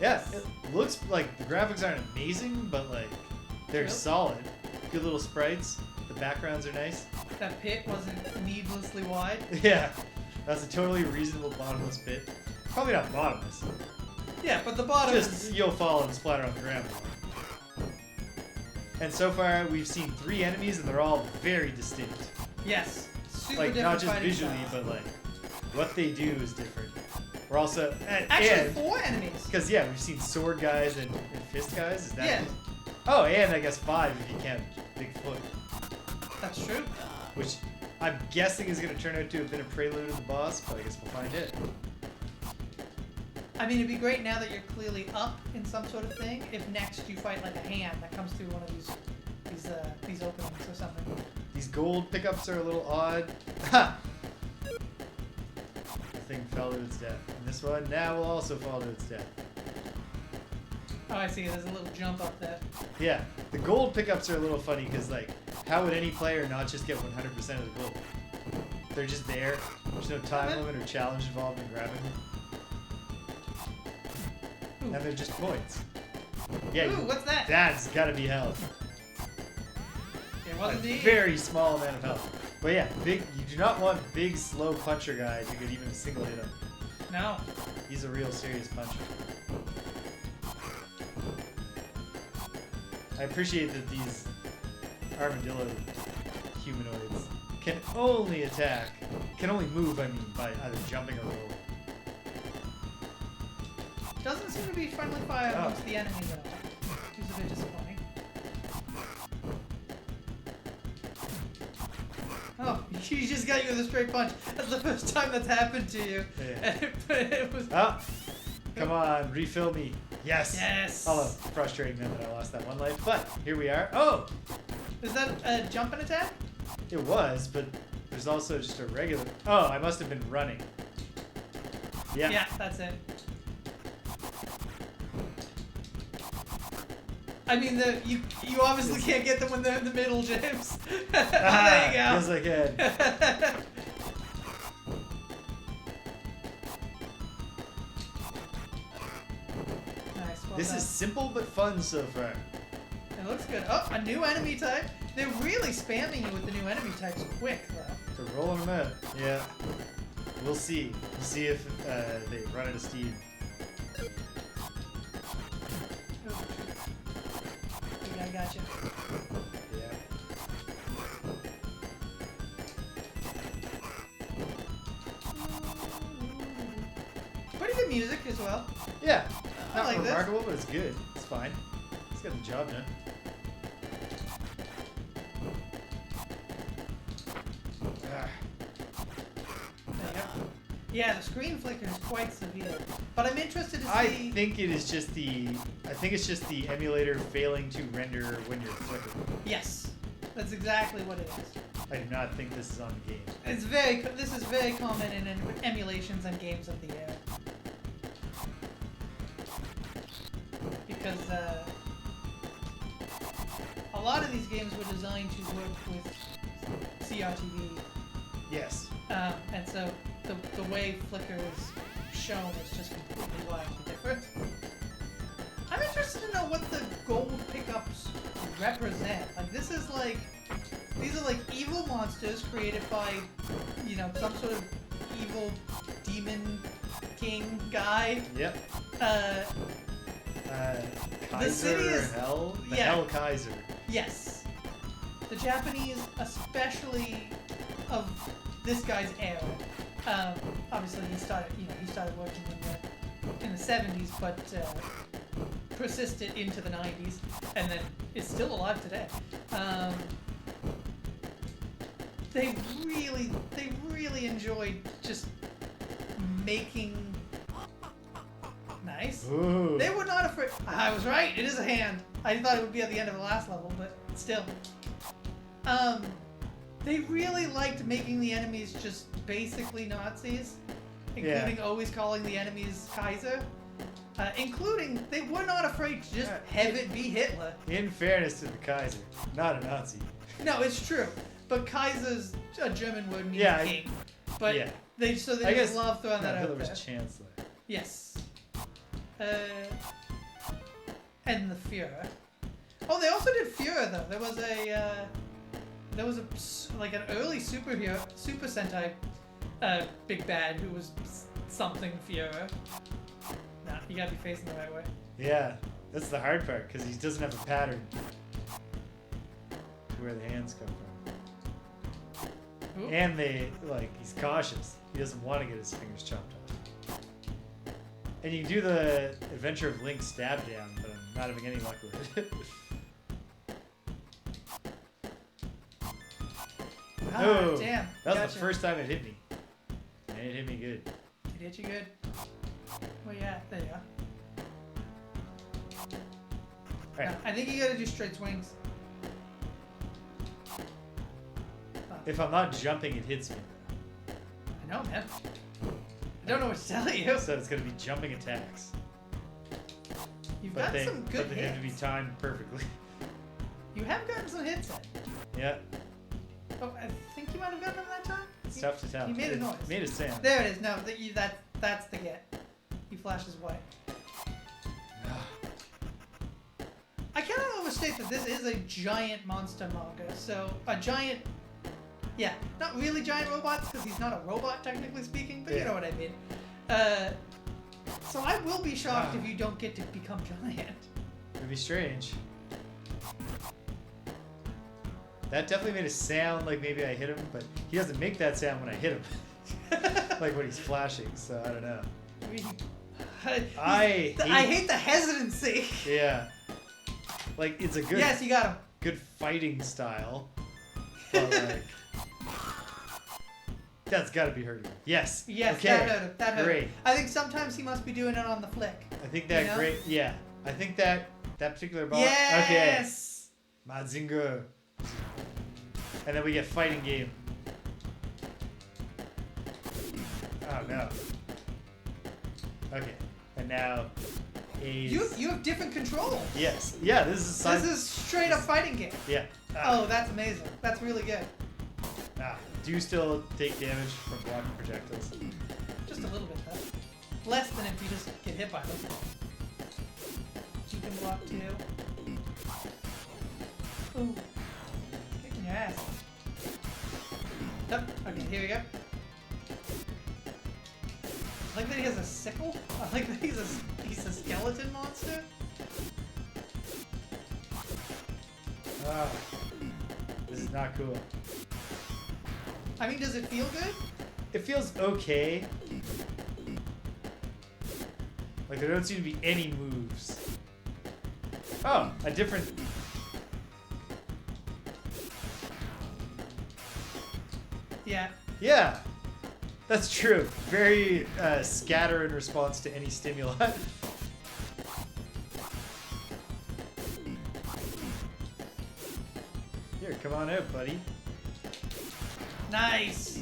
Yeah, it looks like the graphics aren't amazing, but like they're Yep. solid. Good little sprites. The backgrounds are nice. That pit wasn't needlessly wide. Yeah, that's a totally reasonable bottomless pit. Probably not bottomless. Yeah, but the bottom Just is... you'll fall and splatter on the ground. And so far we've seen 3 enemies and they're all very distinct. Yes. Super Like different not just fighting visually, styles. but like what they do is different. We're also Actually, 4 enemies. because yeah, we've seen sword guys and fist guys. Is that? Yeah. Oh, and I guess 5 if you count Bigfoot, That's true. which I'm guessing is going to turn out to have been a prelude to the boss, but I guess we'll find it. I mean, it'd be great now that you're clearly up in some sort of thing. If next you fight like a hand that comes through one of these openings or something. These gold pickups are a little odd. Ha! The thing fell to its death. And this one now will also fall to its death. Oh, I see. There's a little jump up there. Yeah, the gold pickups are a little funny because like, how would any player not just get 100% of the gold? They're just there. There's no time limit or challenge involved in grabbing them. Ooh. And they're just points. Yeah, Ooh, what's that? That's gotta be health. It wasn't A the... very small amount of health. But yeah, big. You do not want big, slow puncher guys who could even single hit him. No. He's a real serious puncher. I appreciate that these armadillo humanoids can only move, I mean, by either jumping or rolling. Doesn't seem to be friendly fire amongst the enemies at all. Which is a bit disappointing. Oh, she just got you with a straight punch. That's the first time that's happened to you. Yeah. And it was. Oh, come on, refill me. Yes. Yes. Although frustrating then that I lost that one life, but here we are. Oh, Is that a jump and attack? it was, but there's also just a regular. Oh, I must have been running. Yeah. Yeah, that's it. I mean, you obviously can't get them when they're in the middle, James. There you go. Yes, I can. Nice. Well This done. is simple but fun so far. It looks good. Oh, a new enemy type. They're really spamming you with the new enemy types quick, though. They're rolling them out. Yeah. We'll see. We'll see if they run out of steam. Yeah, I got you. Yeah. Pretty good music as well. Yeah. I Not like this. remarkable, but it's good. It's fine. It's got the job done. Ah. There you go. Yeah, the screen flicker is quite severe. But I'm interested to see. I think it is just the. I think it's just the emulator failing to render when you're flickering. Yes, that's exactly what it is. I do not think this is on the game. It's this is very common in emulations and games of the era. Because a lot of these games were designed to work with CRTV, Yes. and so the way flicker is shown is just completely wildly different. I'm interested to know what the gold pickups represent. Like these are like evil monsters created by, some sort of evil demon king guy. Yep. Kaiser The city is- Hell? The yeah. Hell Kaiser. Yes. The Japanese, especially of this guy's era. Obviously, he started working in the 70s, but persisted into the 90s, and then is still alive today. They really enjoyed just making. Nice. Ooh. They were not afraid. I was right. It is a hand. I thought it would be at the end of the last level, but still. They really liked making the enemies just basically Nazis, including always calling the enemies Kaiser. Including, they were not afraid to just have it be Hitler. In fairness to the Kaiser, not a Nazi. No, it's true. But Kaiser's a German word meaning Yeah, king. But yeah. they I just guess love throwing that out Hitler there. was Chancellor. Yes. And the Führer. Oh, they also did Führer though. There was like an early Super Sentai big bad who was something Führer. Nah, you gotta be facing the right way. Yeah, that's the hard part because he doesn't have a pattern to where the hands come from. Ooh. And he's cautious. He doesn't want to get his fingers chopped off. And you can do the Adventure of Link stab down, but I'm not having any luck with it. Ah, damn. That was Gotcha. the first time it hit me. And it hit me good. It hit you good. Well, yeah, there you go. Alright. I think you gotta do straight swings. If I'm not jumping, it hits me. I know, man. I don't know what to tell you. So it's going to be jumping attacks. You've But got some good but they have to be hits. timed perfectly. You have gotten some hits in. Yeah, Oh, I think you might have gotten them that time. it's tough to tell. You made a It noise. Made a sound. There it is. No, that's the get. He flashes white. I cannot overstate that this is a giant monster manga. So a giant, yeah, not really giant robots because he's not a robot technically speaking, but you Yeah. know what I mean. So I will be shocked if you don't get to become giant. It'd be strange. That definitely made a sound like maybe I hit him, but he doesn't make that sound when I hit him. Like when he's flashing, so I don't know. I hate the hesitancy. Yeah. Like, it's a good Yes, you got him. good fighting style. But like That's got to be hurting. Yes. Yes, okay. that hurt him. That hurt Great. him. I think sometimes he must be doing it on the flick. I think that You know? great. Yeah. I think that particular boss. Yes. Okay. Mazinger. And then we get fighting game. Oh no. Okay. And now. You have different controls. Yes. Yeah. This is. This is straight up fighting game. Yeah. Oh, that's amazing. That's really good. Do you still take damage from blocking projectiles? Just a little bit, though. Less than if you just get hit by them. You can block too. Ooh. Kicking your ass. Yep. Okay, here we go. I like that he has a sickle. I like that he's a skeleton monster. This is not cool. I mean, does it feel good? It feels okay. Like there don't seem to be any moves. Oh, a different. Yeah. Yeah, that's true. Very scatter in response to any stimuli. Here, come on out, buddy. Nice.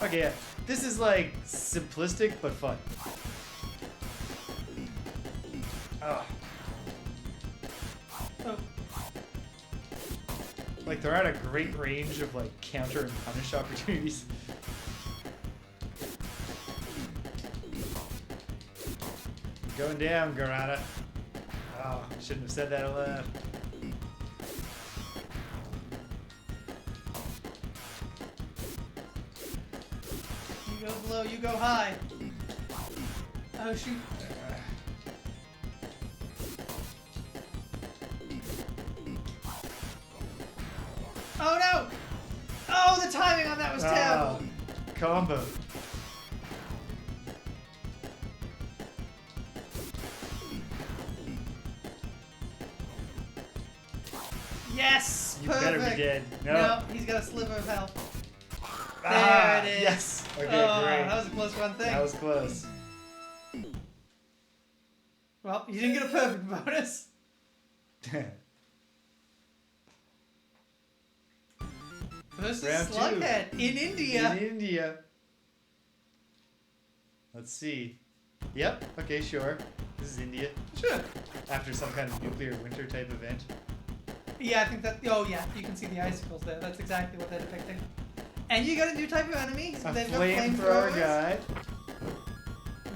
Okay, yeah. This is like simplistic but fun. Oh. Oh. Like they're at a great range of like counter and punish opportunities. Going down, Garada. Oh, shouldn't have said that out loud. You go low, you go high. Oh shoot. Oh no! Oh, the timing on that was terrible. Combo. Yes! You Perfect. better be dead. No. No, he's got a sliver of health. Ah, There it is. yes. Okay, Oh, great. that was a close one thing. That was close. Well, you didn't get a perfect bonus. Versus Round 2. Slughead in India. In India. Let's see. Yep. Okay, sure. This is India. Sure. After some kind of nuclear winter type event. Yeah, I think that. Oh, yeah, you can see the icicles there. That's exactly what they're depicting. And you got a new type of enemy. So A they've got flamethrower flamethrowers. guy.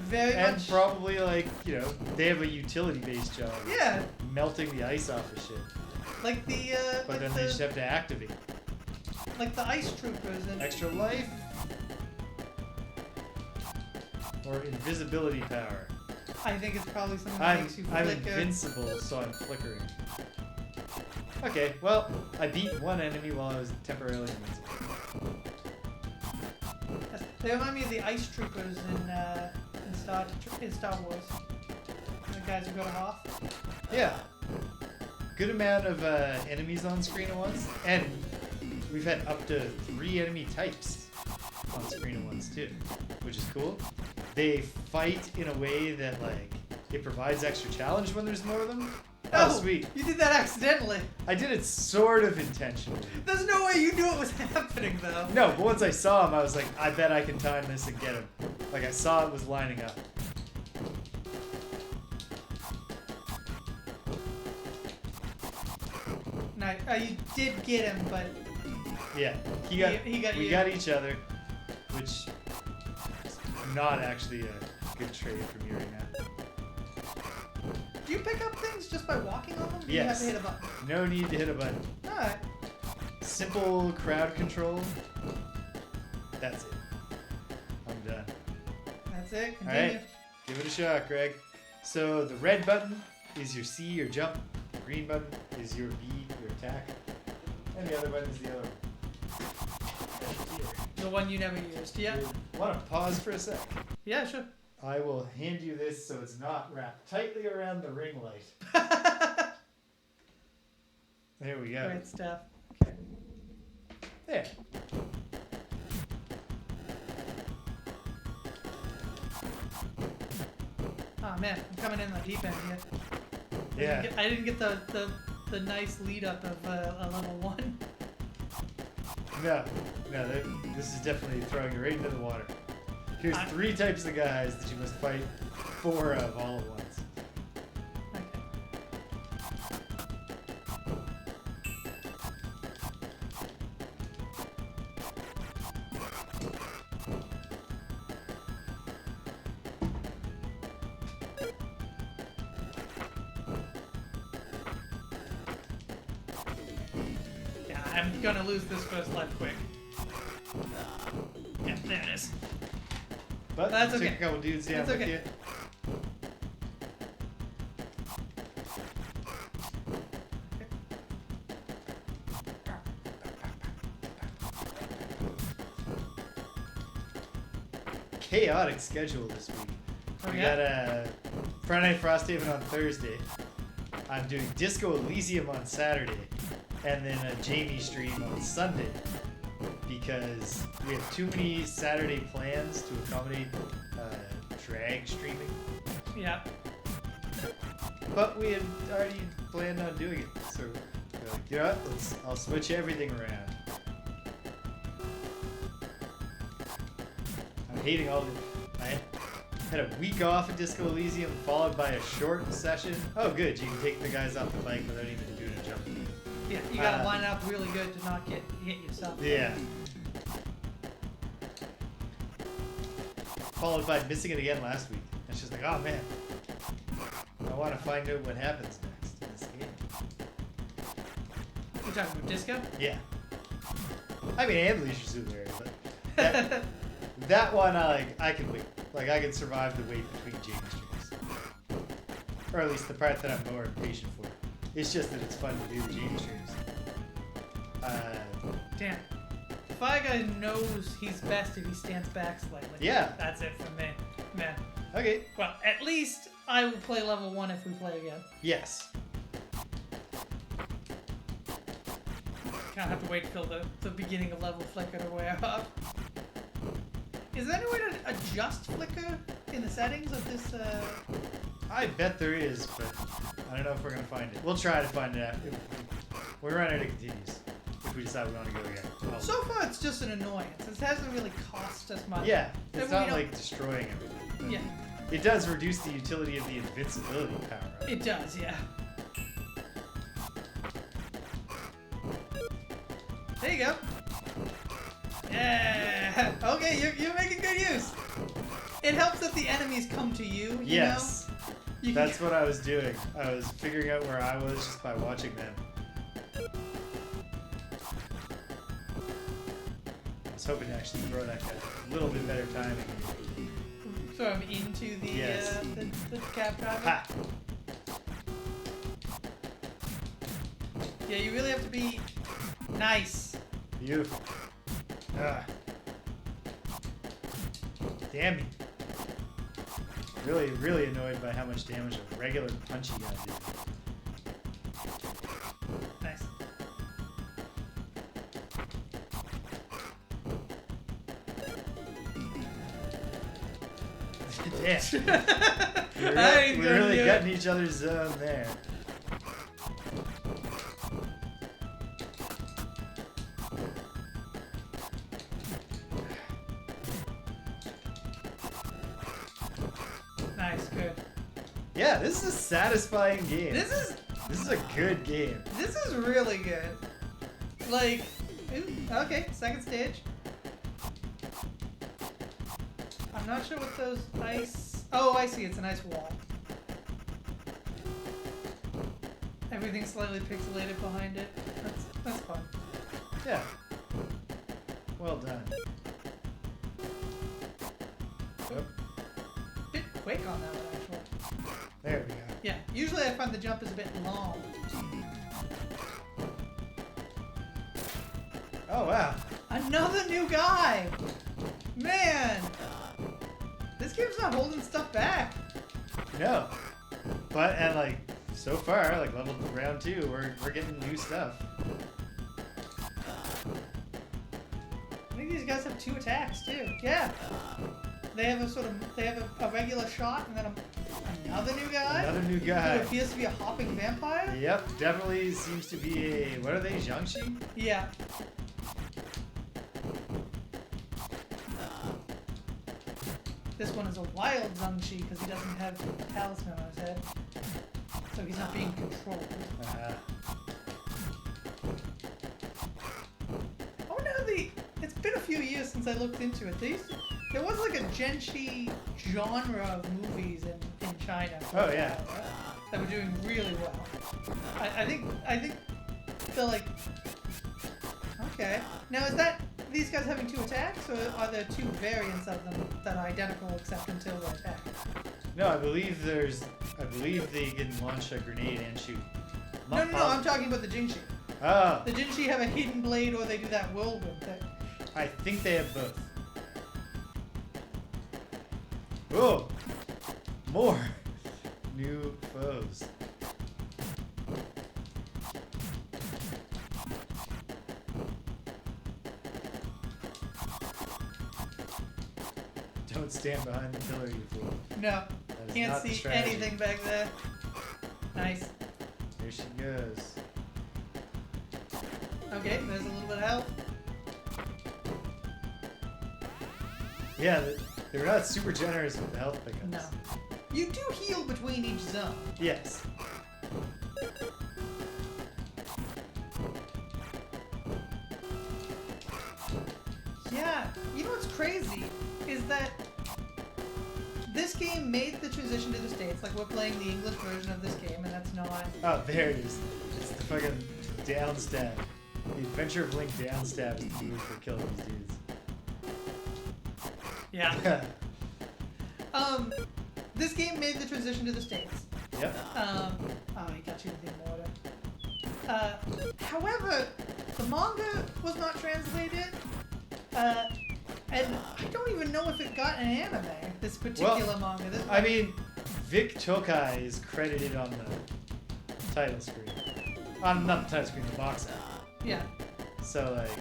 Very And much. probably like, you know, they have a utility-based job. Yeah, Melting the ice off of shit. like the. But like then the, they just have to activate. like the ice troopers and. Extra life. Or invisibility power. I think it's probably something that I'm makes you flicker. invincible, so I'm flickering. Okay, well, I beat one enemy while I was temporarily invincible. Yes, they remind me of the ice troopers in Star Wars. The guys who go to Hoth. Yeah. Good amount of enemies on screen at once, and we've had up to 3 enemy types on screen at once too, which is cool. They fight in a way that like it provides extra challenge when there's more of them. Oh, sweet. You did that accidentally. I did it sort of intentionally. There's no way you knew it was happening though. No, but once I saw him, I was like, I bet I can time this and get him. Like I saw it was lining up. No, you did get him, but Yeah, he got you. we got each other, which is not actually a good trade for me right now. do you pick up things just by walking on them? Or Yes. you have to hit a button? No need to hit a button. Alright. Simple crowd control. That's it. I'm done. That's it. All Continue. right, give it a shot, Greg. So the red button is your C, your jump. The green button is your B, your attack. And the other button is the other one. The one you never used. Yeah. Want to pause for a sec? Yeah, sure. I will hand you this so it's not wrapped tightly around the ring light. There we go. Great stuff. Okay. There. Oh man, I'm coming in the deep end here. Yeah. I didn't get the nice lead up of a level 1. No, this is definitely throwing you right into the water. Here's 3 types of guys that you must fight 4 of all at once. Okay. Yeah, I'm gonna lose this first life quick. Yeah, there it is. But That's you took okay. a couple dudes down That's with okay. you. Chaotic schedule this week. We got a Friday Night Frosthaven on Thursday. I'm doing Disco Elysium on Saturday, and then a Jamie stream on Sunday because we have too many Saturday plans to accommodate drag streaming. Yeah. But we had already planned on doing it, so we're like, you know what? I'll switch everything around. I'm hating all the. I had a week off at Disco Elysium, followed by a short session. Oh, good! You can take the guys off the bike without even doing a jump. Yeah, you gotta line it up really good to not get hit yourself. Yeah. Followed by missing it again last week. It's just like, oh man, I want to find out what happens next in this game. You talking about disco? Yeah. I mean, and Leisure Suit Larry, but that one, I can wait. Like, I can survive the wait between Jamie streams. Or at least the part that I'm more impatient for. It's just that it's fun to do the Jamie streams. Damn. Fire Guy knows he's best if he stands back slightly. Yeah. That's it for me. Man. Okay. Well, at least I will play level 1 if we play again. Yes. Can't have to wait till the beginning of level flicker to wear off. Is there any way to adjust flicker in the settings of this? I bet there is, but I don't know if we're going to find it. We'll try to find it out. We run out of continues. If we decide we want to go again. So far, it's just an annoyance. It hasn't really cost us much. Yeah, it's And not like destroying everything. But Yeah. It does reduce the utility of the invincibility power up. It does, yeah. There you go. Yeah. Okay, you're making good use. It helps that the enemies come to you. You Yes. know? You That's what I was doing. I was figuring out where I was just by watching them. I was hoping to actually throw that guy a little bit better timing. throw him into the Yes. the cab driver. Ha! Yeah, you really have to be nice. Beautiful. Ah. Damn me. Really, really annoyed by how much damage a regular punchy guy did. Nice. Damn. I We're really gutting each other's zone there. Nice, good. Yeah, this is a satisfying game. This is a good game. This is really good. Like, ooh, okay, second stage. I'm not sure what those ice... Oh, I see, it's an ice wall. Everything's slightly pixelated behind it. That's fun. Yeah. Well done. Oop. Bit quick on that one, actually. There we go. Yeah, usually I find the jump is a bit long. Oh, wow. Another new guy! Man! This game's not holding stuff back. No. But, and like, so far, like level round 2, we're getting new stuff. these guys have 2 attacks too. Yeah. They have a regular shot and then another new guy. Another new Who guy. appears to be a hopping vampire. Yep, definitely seems to be a, what are they, Jiangxi? Yeah. This one is a wild Zhangxi because he doesn't have a talisman on his head. So he's not being controlled. Oh no, it's been a few years since I looked into it. There was like a Genshi genre of movies in China. Oh yeah. That were doing really well. I think they're like, okay. Now is that these guys having 2 attacks, or are there 2 variants of them that are identical except until they attack? No, I believe they can launch a grenade and shoot. No, I'm talking about the Jinshi. Oh. The Jinshi have a hidden blade, or they do that whirlwind thing. I think they have both. Oh, more new foes. Don't stand behind the pillar, you fool. No, That is can't not the see strategy. anything back there. Nice. There she goes. Okay, there's a little bit of health. Yeah, they were not super generous with the health pickups. No. You do heal between each zone. Yes. Yeah, you know what's crazy is that this game made the transition to the States. Like, we're playing the English version of this game, and that's not... Oh, there it is. It's the fucking down stab. The Adventure of Link down stab is the move for killing these dudes. Yeah. This game made the transition to the States. Yep. Oh, he got you with the mortar. However, the manga was not translated, and I don't even know if it got an anime, this particular manga. I mean, Vic Tokai is credited on the title screen. Not the title screen, the box art. Yeah. So, like,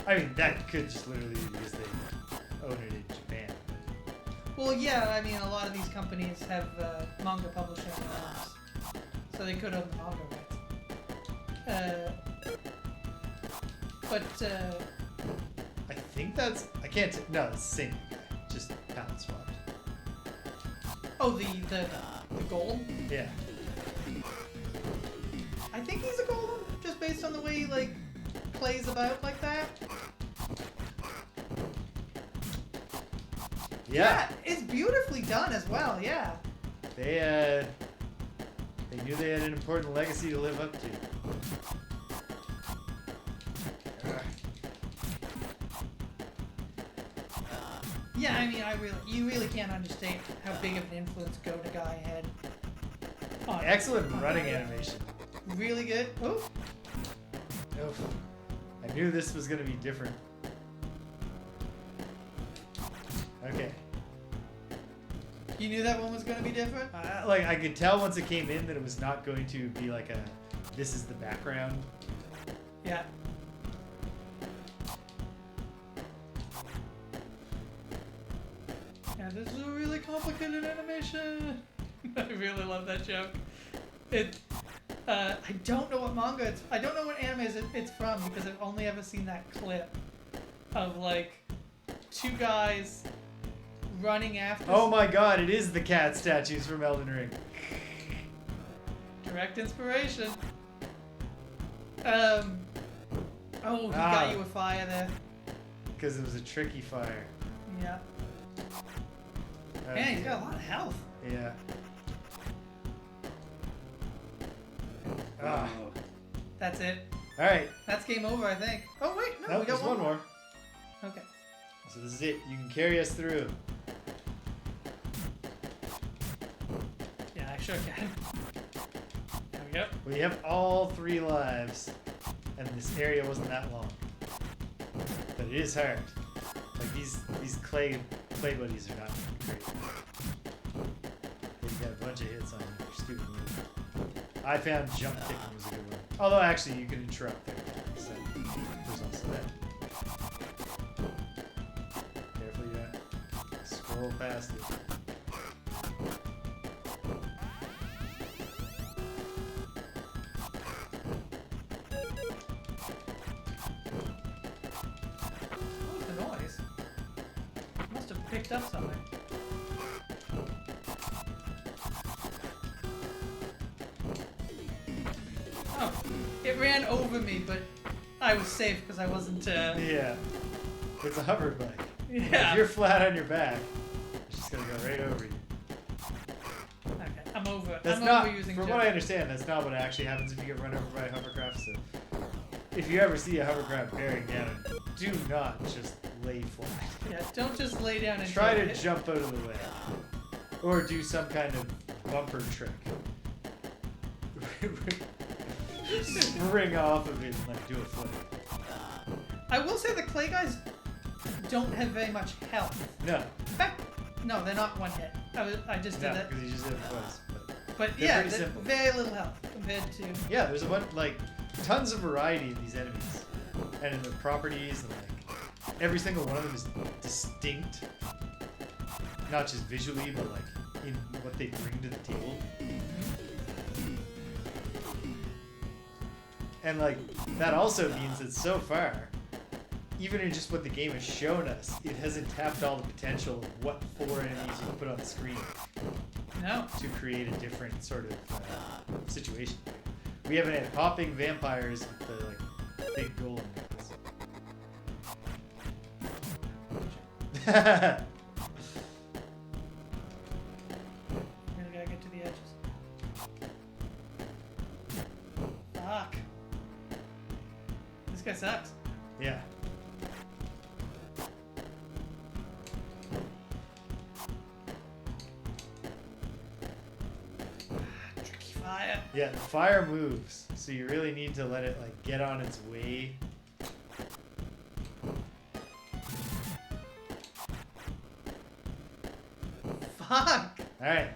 I mean, that could just literally be because they own it in Japan. Well, yeah, I mean, a lot of these companies have manga publishing arms, so they could own the manga rights. I think that's, I can't, no, it's the same guy, just palette swapped. Oh, the golem? Yeah. I think he's a golem, just based on the way he, like, plays about like that. Yeah. It's beautifully done as well, yeah. They knew they had an important legacy to live up to. Yeah, I mean, you really can't understate how big of an influence Go to Guy had. Excellent running animation. Really good. Oh. Oof. I knew this was going to be different. Okay. You knew that one was going to be different? Like, I could tell once it came in that it was not going to be like a, this is the background. Yeah. Yeah, this is a really complicated animation. I really love that joke. I don't know what manga I don't know what anime it's from because I've only ever seen that clip of like 2 guys running after. Oh my god, it is the cat statues from Elden Ring. Direct inspiration. Oh, he got you with fire there. Because it was a tricky fire. Yeah. Man, he's got a lot of health. Yeah. Ah. That's it. Alright. That's game over, I think. Oh, wait, no, Nope, we got there's one more. Okay. So this is it. You can carry us through. Yeah, I sure can. There we go. We have all 3 lives, and this area wasn't that long. But it is hard. Like these clay buddies are not great. They've got a bunch of hits on you. Stupid move. I found jump kicking was a good one. Although actually you can interrupt there. So there's also that. roll past it. What was the noise? Must have picked up something. Oh, it ran over me, but I was safe because I wasn't. Yeah. It's a hover bike. Yeah. If you're flat on your back, it's just gonna go right over you. Okay, I'm over. That's I'm not, overusing. from what I understand, that's not what actually happens if you get run over by a hovercraft. So, if you ever see a hovercraft bearing down, do not just lay flat. Yeah, don't just lay down and Try to jump out of the way, or do some kind of bumper trick. Spring off of it and like do a flip. I will say the clay guys don't have very much health. No. In fact, no, they're not one hit. I just did No, that. because you just did it twice. But they're yeah, pretty simple. very little health compared to. Yeah, there's a bunch, like, tons of variety in these enemies. And in their properties, and like, every single one of them is distinct. Not just visually, but like, in what they bring to the table. And like, that also means that so far, even in just what the game has shown us, it hasn't tapped all the potential of what 4 enemies you can put on the screen No. to create a different sort of situation. We haven't had hopping vampires with the like big golem necklace. Really gotta get to the edges. Fuck. This guy sucks. Yeah. Tricky fire. Yeah, the fire moves, so you really need to let it like get on its way. Fuck. Alright.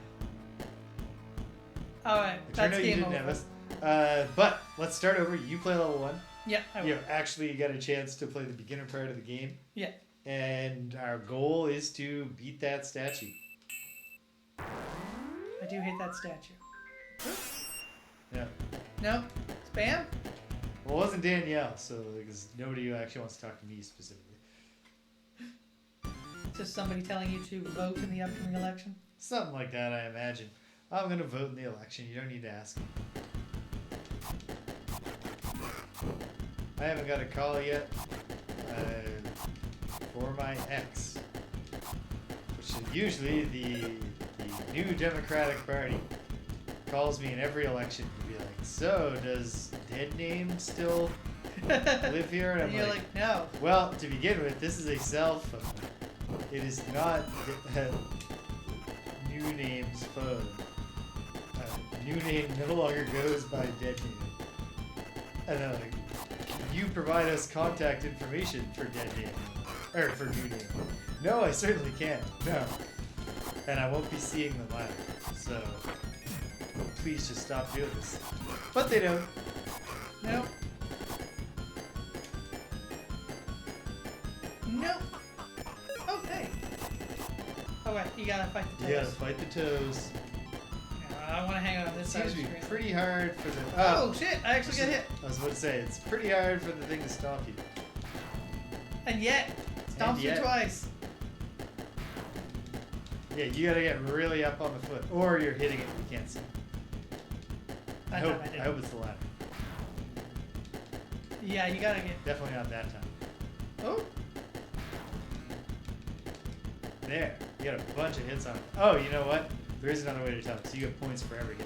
Alright, I that's know you game didn't over. have us. But let's start over. You play level 1. Yeah, I will. You actually get a chance to play the beginner part of the game. Yeah. And our goal is to beat that statue. I do hate that statue. Yeah. No? Spam? Well, it wasn't Danielle, so because nobody who actually wants to talk to me specifically. Just somebody telling you to vote in the upcoming election? Something like that, I imagine. I'm going to vote in the election. You don't need to ask me. I haven't got a call yet for my ex, which is usually the new Democratic Party calls me in every election to be like, so does Dead Name still live here? And And I'm you're like, like, no. well, to begin with, this is a cell phone. It is not New Name's phone. New Name no longer goes by Dead Name. And then like, you provide us contact information for Dead Name. Or for New Name. No, I certainly can't. No. And I won't be seeing them either. So, please just stop doing this. But they don't. No. No. Okay. Oh wait, you gotta fight the You gotta toes. fight the toes. I want to hang on this It side seems of to the be screen. pretty hard for the... Oh shit! I actually got hit. I was about to say, it's pretty hard for the thing to stomp you. And yet, stomps you yet. twice. Yeah, you gotta get really up on the foot. Or you're hitting it and you can't see. I That hope, time I did. I hope it's the latter. Yeah, you gotta get. Definitely not that time. Oh. There. You got a bunch of hits on it. Oh, you know what? There is another way to tell it. So you get points for every hit.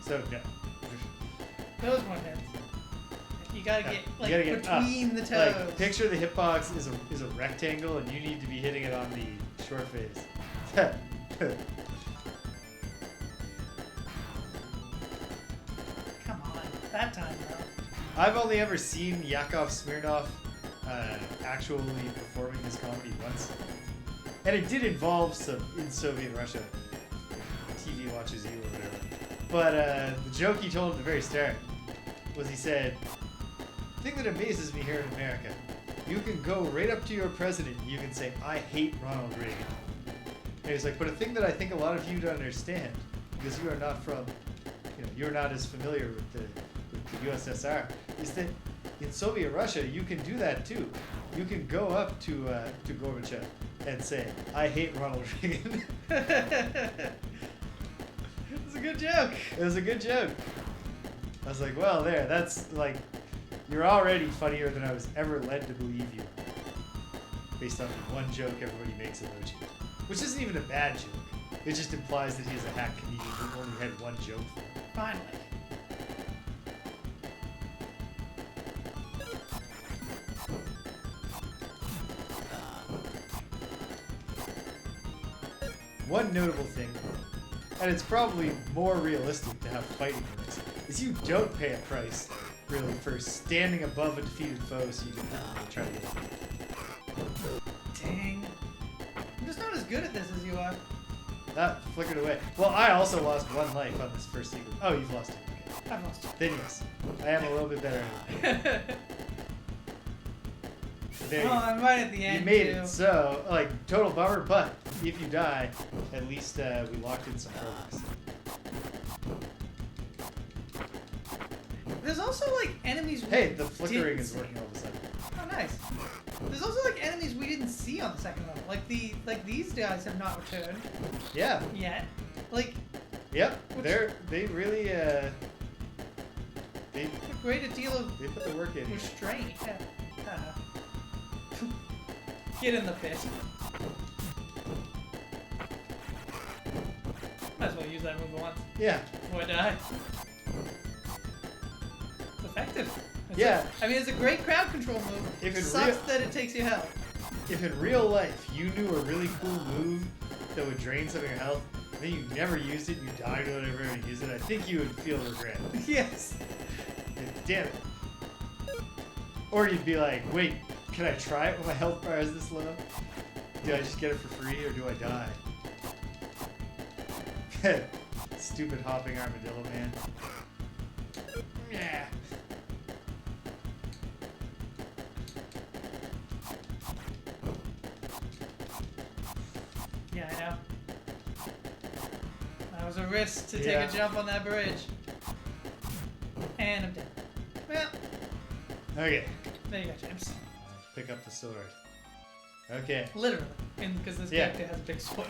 So, no. Those one hits. You gotta get You like gotta get up. between the toes. Like, picture the hitbox is a rectangle, and you need to be hitting it on the short phase. Come on, that time though. I've only ever seen Yakov Smirnoff actually performing this comedy once. And it did involve some in Soviet Russia. TV watches you or whatever. But the joke he told at the very start was he said, the thing that amazes me here in America you can go right up to your president and you can say, I hate Ronald Reagan. And he's like, but a thing that I think a lot of you don't understand, because you are not from, you're not as familiar with the USSR, is that in Soviet Russia, you can do that too. You can go up to Gorbachev and say, I hate Ronald Reagan. It's a good joke. It was a good joke. I was like, well, there, that's like, you're already funnier than I was ever led to believe you. Based on the one joke everybody makes about you. Which isn't even a bad joke. It just implies that he's a hack comedian who only had one joke for it. Finally. One notable thing, and it's probably more realistic to have fighting works, is you don't pay a price, really, for standing above a defeated foe so you can try to get it. Dang. I'm just not as good at this as you are. That flickered away. Well, I also lost 1 life on this first sequence. Oh, you've lost 2. Okay. I've lost 2. Then yes, I am a little bit better at it. There I'm right at the end. You made too. it. So, like, total bummer, but if you die, at least we locked in some progress. There's also like enemies. Hey, the flickering is working all of a sudden. Oh, nice. There's also like enemies we didn't see on the second level. Like these guys have not returned. Yeah. Yet. Like. Yep. They really they a great deal of. They put the work in. Restraint. Yeah. Get in the pit. Might as well use that move once. Yeah. Before I die. It's effective. I mean, it's a great crowd control move. If It sucks that it takes your health. If in real life you knew a really cool move that would drain some of your health, and then you never used it, you died or whatever, and use it, I think you would feel regret. Yes. Damn it. Or you'd be like, wait, can I try it when my health bar is this low? Do I just get it for free, or do I die? Stupid hopping armadillo man. Yeah. Yeah, I know. That was a risk to take Yeah. a jump on that bridge. And I'm dead. Well, Okay. there you go, James. Pick up the sword. Okay. Literally. Because this Yeah. character has a big sword.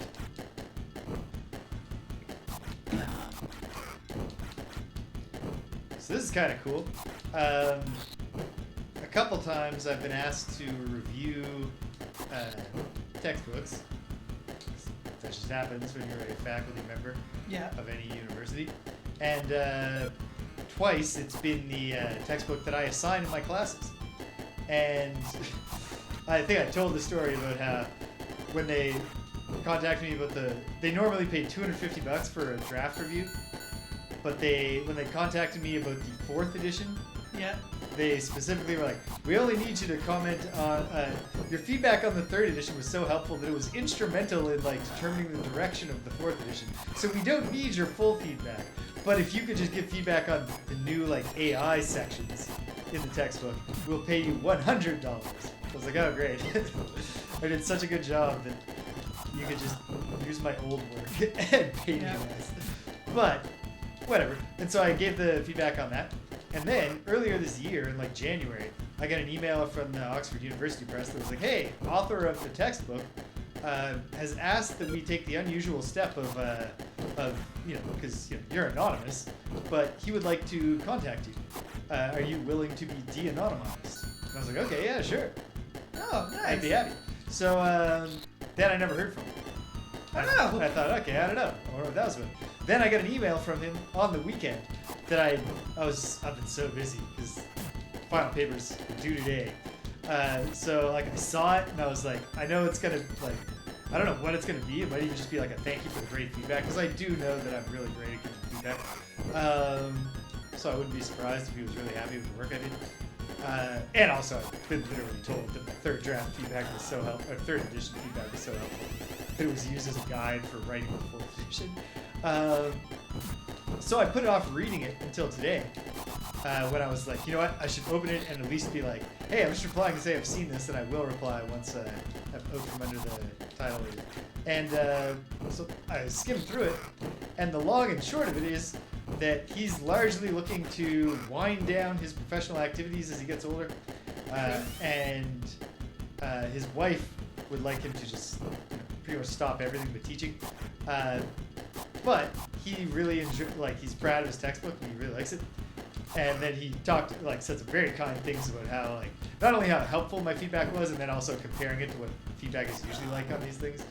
So this is kind of cool. A couple times I've been asked to review textbooks. That just happens when you're a faculty member of any university. And twice it's been the textbook that I assign in my classes. And I think I told the story about how when they contacted me about they normally pay $250 for a draft review, but when they contacted me about the 4th edition, they specifically were like, we only need you to comment on your feedback on the 3rd edition was so helpful that it was instrumental in like determining the direction of the 4th edition. So we don't need your full feedback, but if you could just give feedback on the new like AI sections in the textbook, we'll pay you $100. I was like, oh great. I did such a good job that you could just use my old work and pay me less. But whatever. And so I gave the feedback on that. And then earlier this year, in like January, I got an email from the Oxford University Press that was like, hey, author of the textbook has asked that we take the unusual step of because you're anonymous, but he would like to contact you. Are you willing to be de-anonymized? And I was like, okay, yeah, sure. Oh, nice. I'd be happy. So then I never heard from him. I don't know. I thought, okay, I don't know. I wonder what that was with. Then I got an email from him on the weekend that I've been so busy because final papers are due today. So like I saw it and I was like, I know it's gonna like, I don't know what it's gonna be. It might even just be like a thank you for the great feedback because I do know that I'm really great at giving feedback. So I wouldn't be surprised if he was really happy with the work I did. And also, I've been literally told that my 3rd draft feedback was so helpful, or 3rd edition feedback was so helpful that it was used as a guide for writing the 4th edition. So I put it off reading it until today. when I was like, you know what, I should open it and at least be like, hey, I'm just replying to say I've seen this, and I will reply once I've opened from under the title reader. And so I skimmed through it, and the long and short of it is that he's largely looking to wind down his professional activities as he gets older, and his wife would like him to just pretty much stop everything but teaching. But he really he's proud of his textbook and he really likes it. And then he said some very kind things about how, not only how helpful my feedback was, and then also comparing it to what feedback is usually like on these things.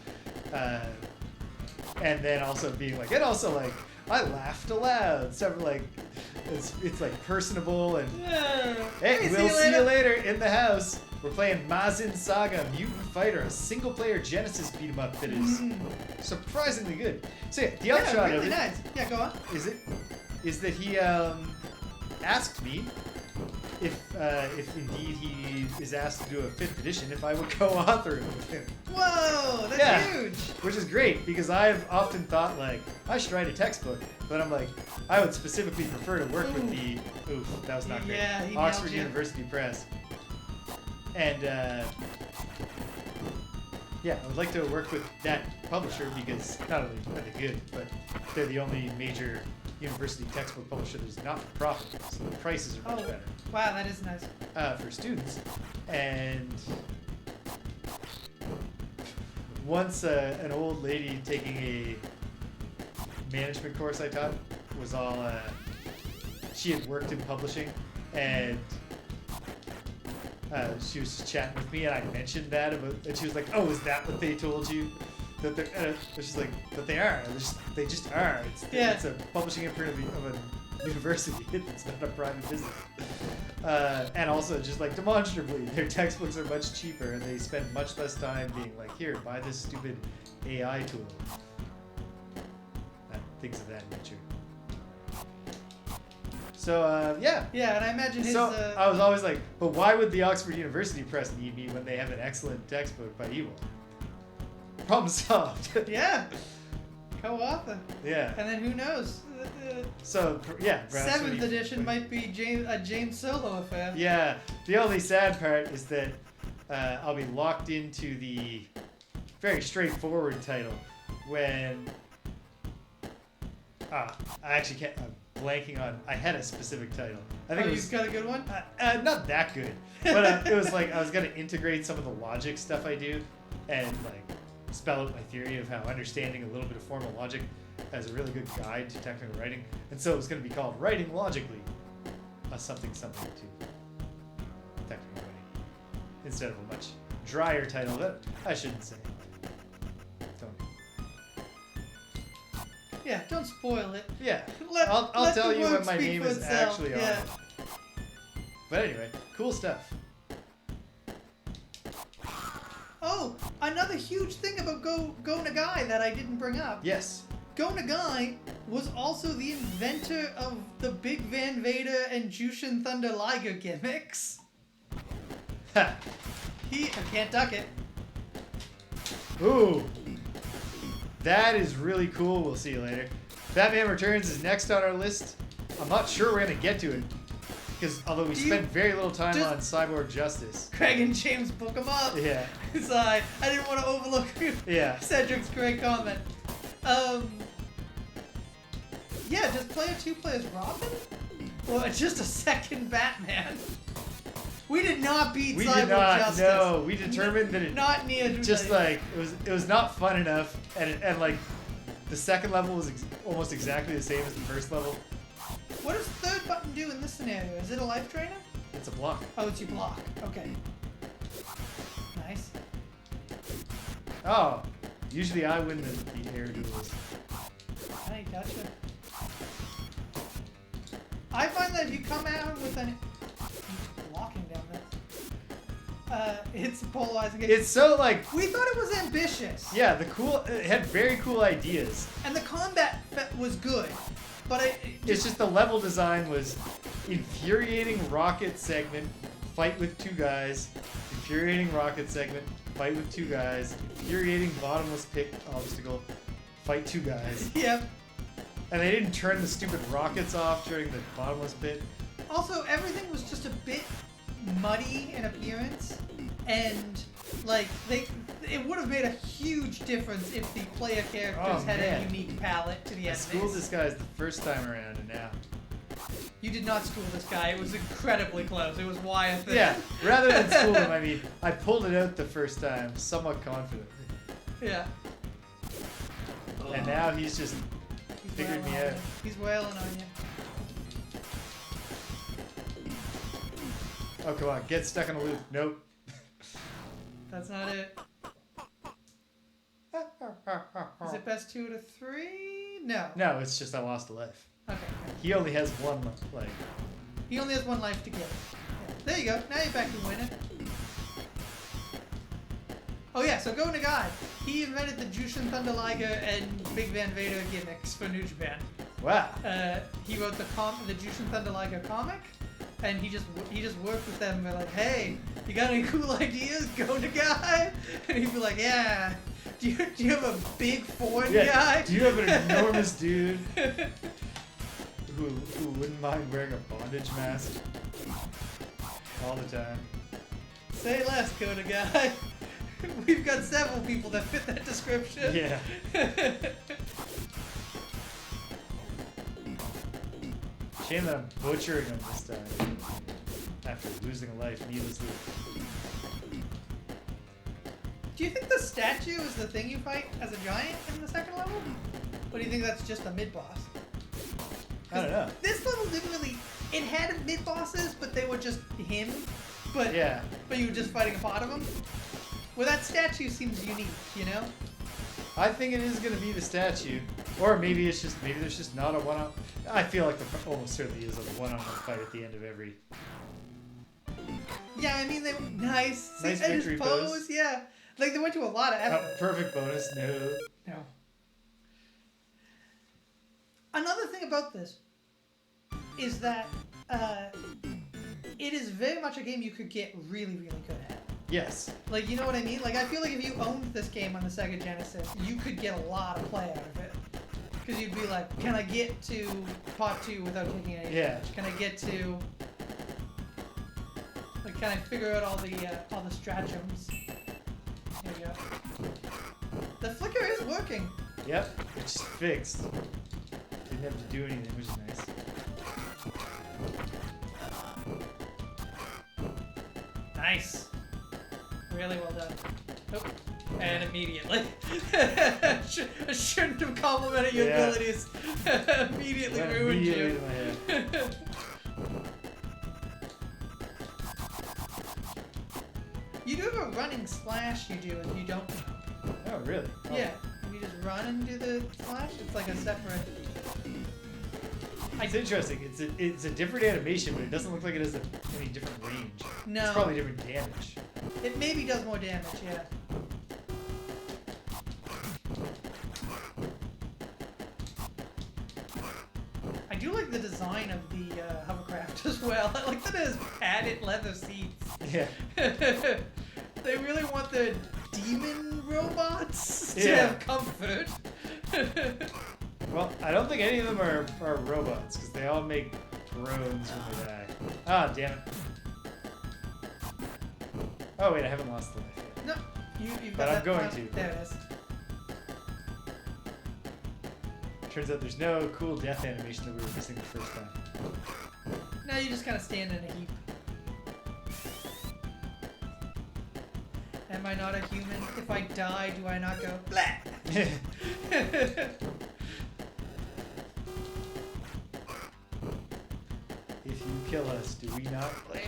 And then also being I laughed aloud. Several, it's personable and, hey, we'll see you later in the house. We're playing Mazin Saga, Mutant Fighter, a single-player Genesis beat 'em up that is surprisingly good. So yeah, the upshot of it, nice. Yeah, go on. is that he asked me if indeed he is asked to do a 5th edition, if I would co-author it with him. Whoa, that's huge. Which is great, because I've often thought, I should write a textbook, but I'm like, I would specifically prefer to work with the, that was not great, Oxford University Press. And, I would like to work with that publisher because not only are they good, but they're the only major university textbook publisher that is not for profit, so the prices are much better. Wow, that is nice. For students. And once an old lady taking a management course I taught was all, she had worked in publishing, and she was just chatting with me, and I mentioned that and she was like, "Oh, is that what they told you? That they're?" She's like, "But they are. They just are. It's a publishing imprint of a university. It's not a private business." And also, just demonstrably, their textbooks are much cheaper, and they spend much less time being like, "Here, buy this stupid AI tool." Things of that nature. So, yeah, and I imagine his... So, I was always like, but why would the Oxford University Press need me when they have an excellent textbook by Evil? Problem solved. Yeah. Co-author. Yeah. And then who knows? So, yeah. 7th edition might be a James Solo affair. Yeah. The only sad part is that I'll be locked into the very straightforward title when... I actually can't... blanking on. I had a specific title. I think you've got a good one? Not that good, but it was I was gonna integrate some of the logic stuff I do, and spell out my theory of how understanding a little bit of formal logic as a really good guide to technical writing. And so it was gonna be called Writing Logically, a something to technical writing, instead of a much drier title that I shouldn't say. Yeah, don't spoil it. Yeah, I'll tell you what my name is actually on. Yeah. But anyway, cool stuff. Oh, another huge thing about Go Nagai that I didn't bring up. Yes. Go Nagai was also the inventor of the Big Van Vader and Jushin Thunder Liger gimmicks. Ha! I can't duck it. Ooh. That is really cool. We'll see you later. Batman Returns is next on our list. I'm not sure we're going to get to it, because although we spent very little time on Cyborg Justice. Craig and James book them up. Yeah. So I didn't want to overlook Cedric's great comment. Yeah, just play a 2-player Robin? Or just a second Batman? We did not beat Cyborg Justice. No, we determined that it not near just it was not fun enough, and the second level was almost exactly the same as the first level. What does third button do in this scenario? Is it a life drainer? It's a block. Oh, it's your block. Okay. Nice. Oh, usually I win the air duels. I gotcha. I find that if you come at him with an walking down there. It's a polarizing game. It's so we thought it was ambitious. Yeah, it had very cool ideas. And the combat was good, but it's just the level design was infuriating rocket segment, fight with 2 guys, infuriating rocket segment, fight with 2 guys, infuriating bottomless pit obstacle, fight 2 guys. Yep. And they didn't turn the stupid rockets off during the bottomless pit. Also, everything was just a bit muddy in appearance, and like it would have made a huge difference if the player characters had a unique palette to the enemies. I schooled this guy the first time around, and now. You did not school this guy. It was incredibly close. It was why a thing. Yeah, rather than school him, I mean, I pulled it out the first time, somewhat confidently. Yeah. And now he's just figured me out. He's wailing on you. Oh, come on, get stuck in a loop. Nope. That's not it. Is it best 2 to 3? No. No, it's just I lost a life. Okay. He only has one life. He only has 1 life to give. Yeah. There you go. Now you're back to winning. Oh yeah, so Go Nagai. He invented the Jushin Thunder Liger and Big Van Vader gimmicks for New Japan. Wow. He wrote the Jushin Thunder Liger comic, and he just worked with them and be like, hey, you got any cool ideas? Go Nagai. And he'd be like, yeah. Do you have a big foreign guy? Do you have an enormous dude who wouldn't mind wearing a bondage mask all the time? Say less, Go Nagai. We've got several people that fit that description. Yeah. Shame that I'm butchering him this time after losing a life needlessly. Do you think the statue is the thing you fight as a giant in the second level? Or do you think that's just a mid-boss? I don't know. This level didn't really... It had mid-bosses, but they were just him. But you were just fighting a part of him. Well, that statue seems unique, you know? I think it is going to be the statue. Or maybe there's just not a one-on... I feel like there almost certainly is a one-on-one fight at the end of every... Yeah, I mean, they were nice. Nice and victory his pose, yeah. Like, they went to a lot of effort. Perfect bonus, no. No. Another thing about this is that it is very much a game you could get really, really good at. Yes. Like, you know what I mean? Like, I feel like if you owned this game on the Sega Genesis, you could get a lot of play out of it. Because you'd be like, can I get to part 2 without taking any damage? Can I get to... Like, can I figure out all the stratagems? There you go. The flicker is working. Yep, it's fixed. Didn't have to do anything, which is nice. Nice. Really well done. Oh, and immediately. I shouldn't have complimented your abilities. Immediately ruined you. In my head. You do have a running slash you do if you don't know. Oh, really? Oh. Yeah. If you just run and do the slash, it's like a separate... It's interesting. It's a different animation, but it doesn't look like it has any different range. No. It's probably different damage. It maybe does more damage, yeah. I do like the design of the hovercraft as well. I like that it has padded leather seats. Yeah. They really want the demon robots to have comfort. Well, I don't think any of them are robots, because they all make groans when they die. Ah, damn it. Oh, wait, I haven't lost the life yet. No, you've got But I'm that going part. to. There it is. Turns out there's no cool death animation that we were missing the first time. Now you just kind of stand in a heap. Am I not a human? If I die, do I not go blah? If you kill us, do we not play?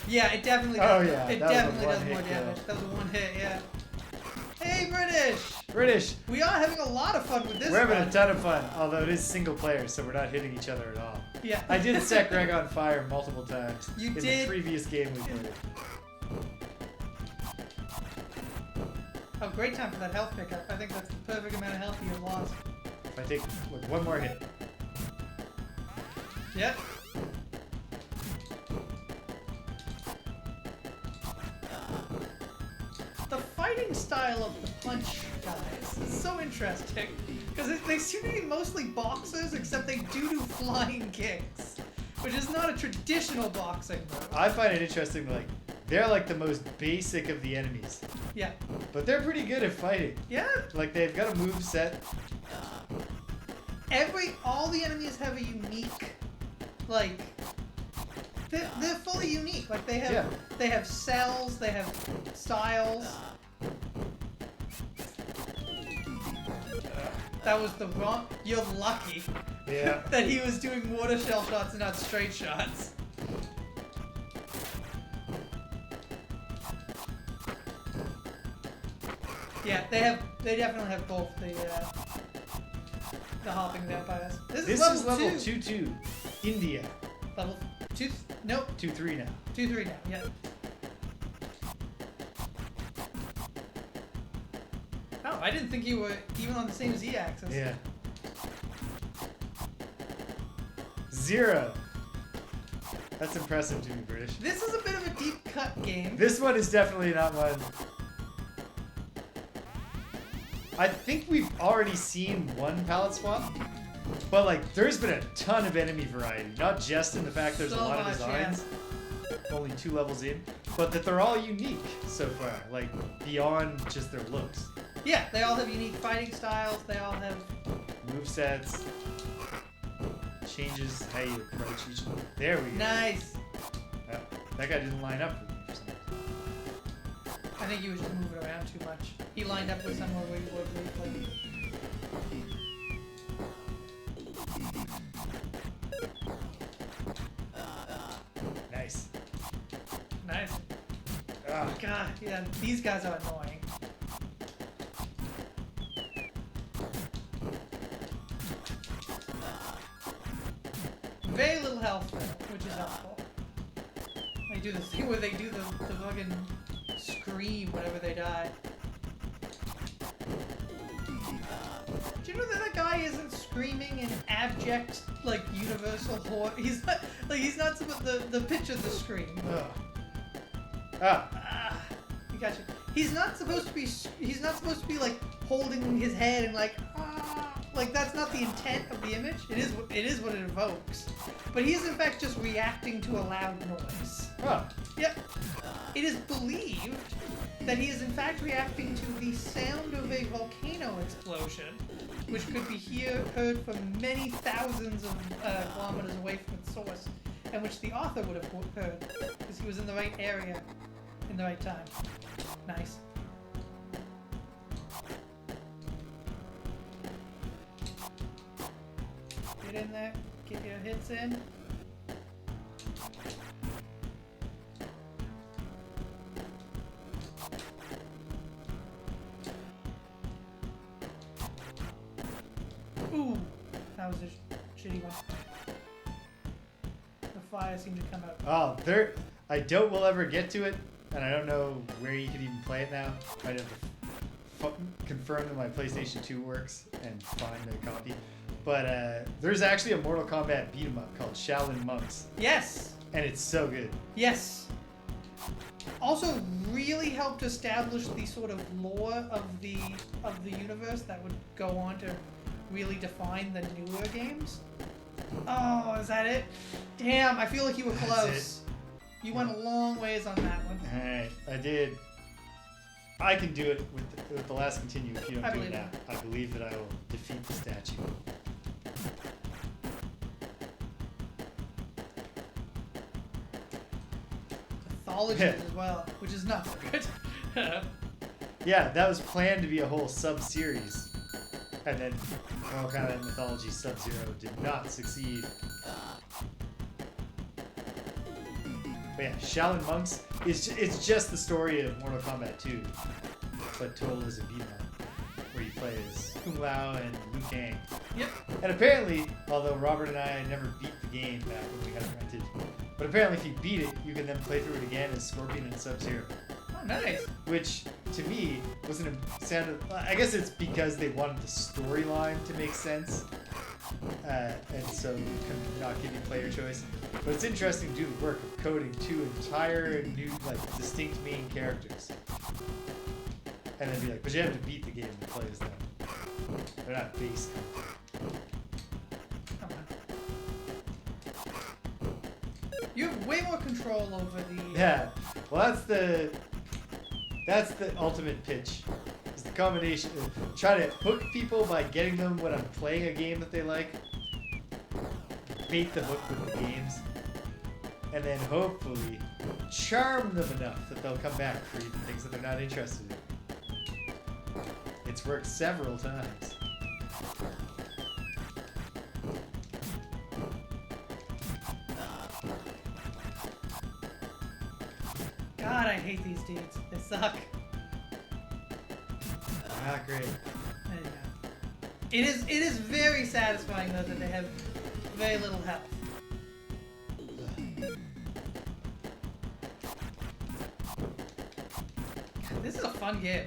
Yeah, it definitely does. Oh, yeah, It that was a definitely does one-hit more damage. kill. That was a one hit, yeah. Hey, British! British! We are having a lot of fun with this We're having one. a ton of fun, although it is single player, so we're not hitting each other at all. Yeah. I did set Greg on fire multiple times You in did? the previous game we played. Oh, great time for that health pickup. I think that's the perfect amount of health you have lost. If I take one more hit. Yep. The fighting style of the punch guys is so interesting. Because they seem to be mostly boxers, except they do flying kicks, which is not a traditional boxing move. I find it interesting, like, they're like the most basic of the enemies. Yeah. But they're pretty good at fighting. Yeah. Like, they've got a move set. All the enemies have a unique, like, they're fully unique. Like, they have cells, they have styles. That was the wrong. You're lucky. Yeah. That he was doing water shell shots and not straight shots. Yeah, they definitely have both the hopping vampires. This is level 2-2. India. Level 2. Nope. 2-3 now. 2-3 now. Yeah. Oh, I didn't think you were even on the same Z-axis. Yeah. 0. That's impressive to me, British. This is a bit of a deep cut game. This one is definitely not one. I think we've already seen one palette swap, but like there's been a ton of enemy variety. Not just in the fact there's a lot of designs, only 2 levels in, but that they're all unique so far, like beyond just their looks. Yeah, they all have unique fighting styles. They all have movesets, changes how you approach each one. There we go. Nice. Oh, that guy didn't line up for me for some reason. I think he was just moving around too much. He lined up with somewhere where he would briefly. Nice. Nice. Ah. God, yeah, these guys are annoying. Very little health though, which is helpful. They do the thing where they do the fucking scream whenever they die. Do you know that guy isn't screaming in abject, like, universal horror? He's not supposed the pitch of the scream. You gotcha. He's not supposed to be like holding his head and like that's not the intent of the image. It is what it evokes. But he is in fact just reacting to a loud noise. Oh. Yep. It is believed that he is in fact reacting to the sound of a volcano explosion, which could be heard from many thousands of kilometers away from its source, and which the author would have heard, because he was in the right area, in the right time. Nice. Get in there, get your hits in. Ooh, that was a shitty one. The fire seemed to come out. Oh, I doubt we'll ever get to it, and I don't know where you could even play it now. I'd have to confirm that my PlayStation 2 works and find a copy. But there's actually a Mortal Kombat beat 'em up called Shaolin Monks. Yes! And it's so good. Yes! Also really helped establish the sort of lore of the universe that would go on to really define the newer games. Oh, is that it? Damn, I feel like you were close. You went a long ways on that one. Alright, I did. I can do it with the last continue if you don't do it now. I believe that I will defeat the statue. Mythology as well, which is not so good. Yeah, that was planned to be a whole sub-series. And then Mortal Kombat Mythology Sub-Zero did not succeed. But yeah, Shaolin Monks, it's just the story of Mortal Kombat 2, but told as a beat-em-up, where you play as Kung Lao and Liu Kang. Yep. And apparently, although Robert and I never beat the game back when we had it rented, but apparently if you beat it, you can then play through it again as Scorpion and Sub-Zero. Oh, nice. Which, to me, sounded... I guess it's because they wanted the storyline to make sense. And so kind of not give you player choice. But it's interesting to do the work of coding 2 entire new, like, distinct main characters. And then be like, but you have to beat the game to play as them. They're not base. Come on. You have way more control over the... Yeah. Well, that's the ultimate pitch. It's the combination of try to hook people by getting them when I'm playing a game that they like. Bait the hook with the games. And then hopefully charm them enough that they'll come back for even things that they're not interested in. It's worked several times. God, I hate these dudes. They suck. Not great. I know. It is very satisfying though that they have very little health. This is a fun game.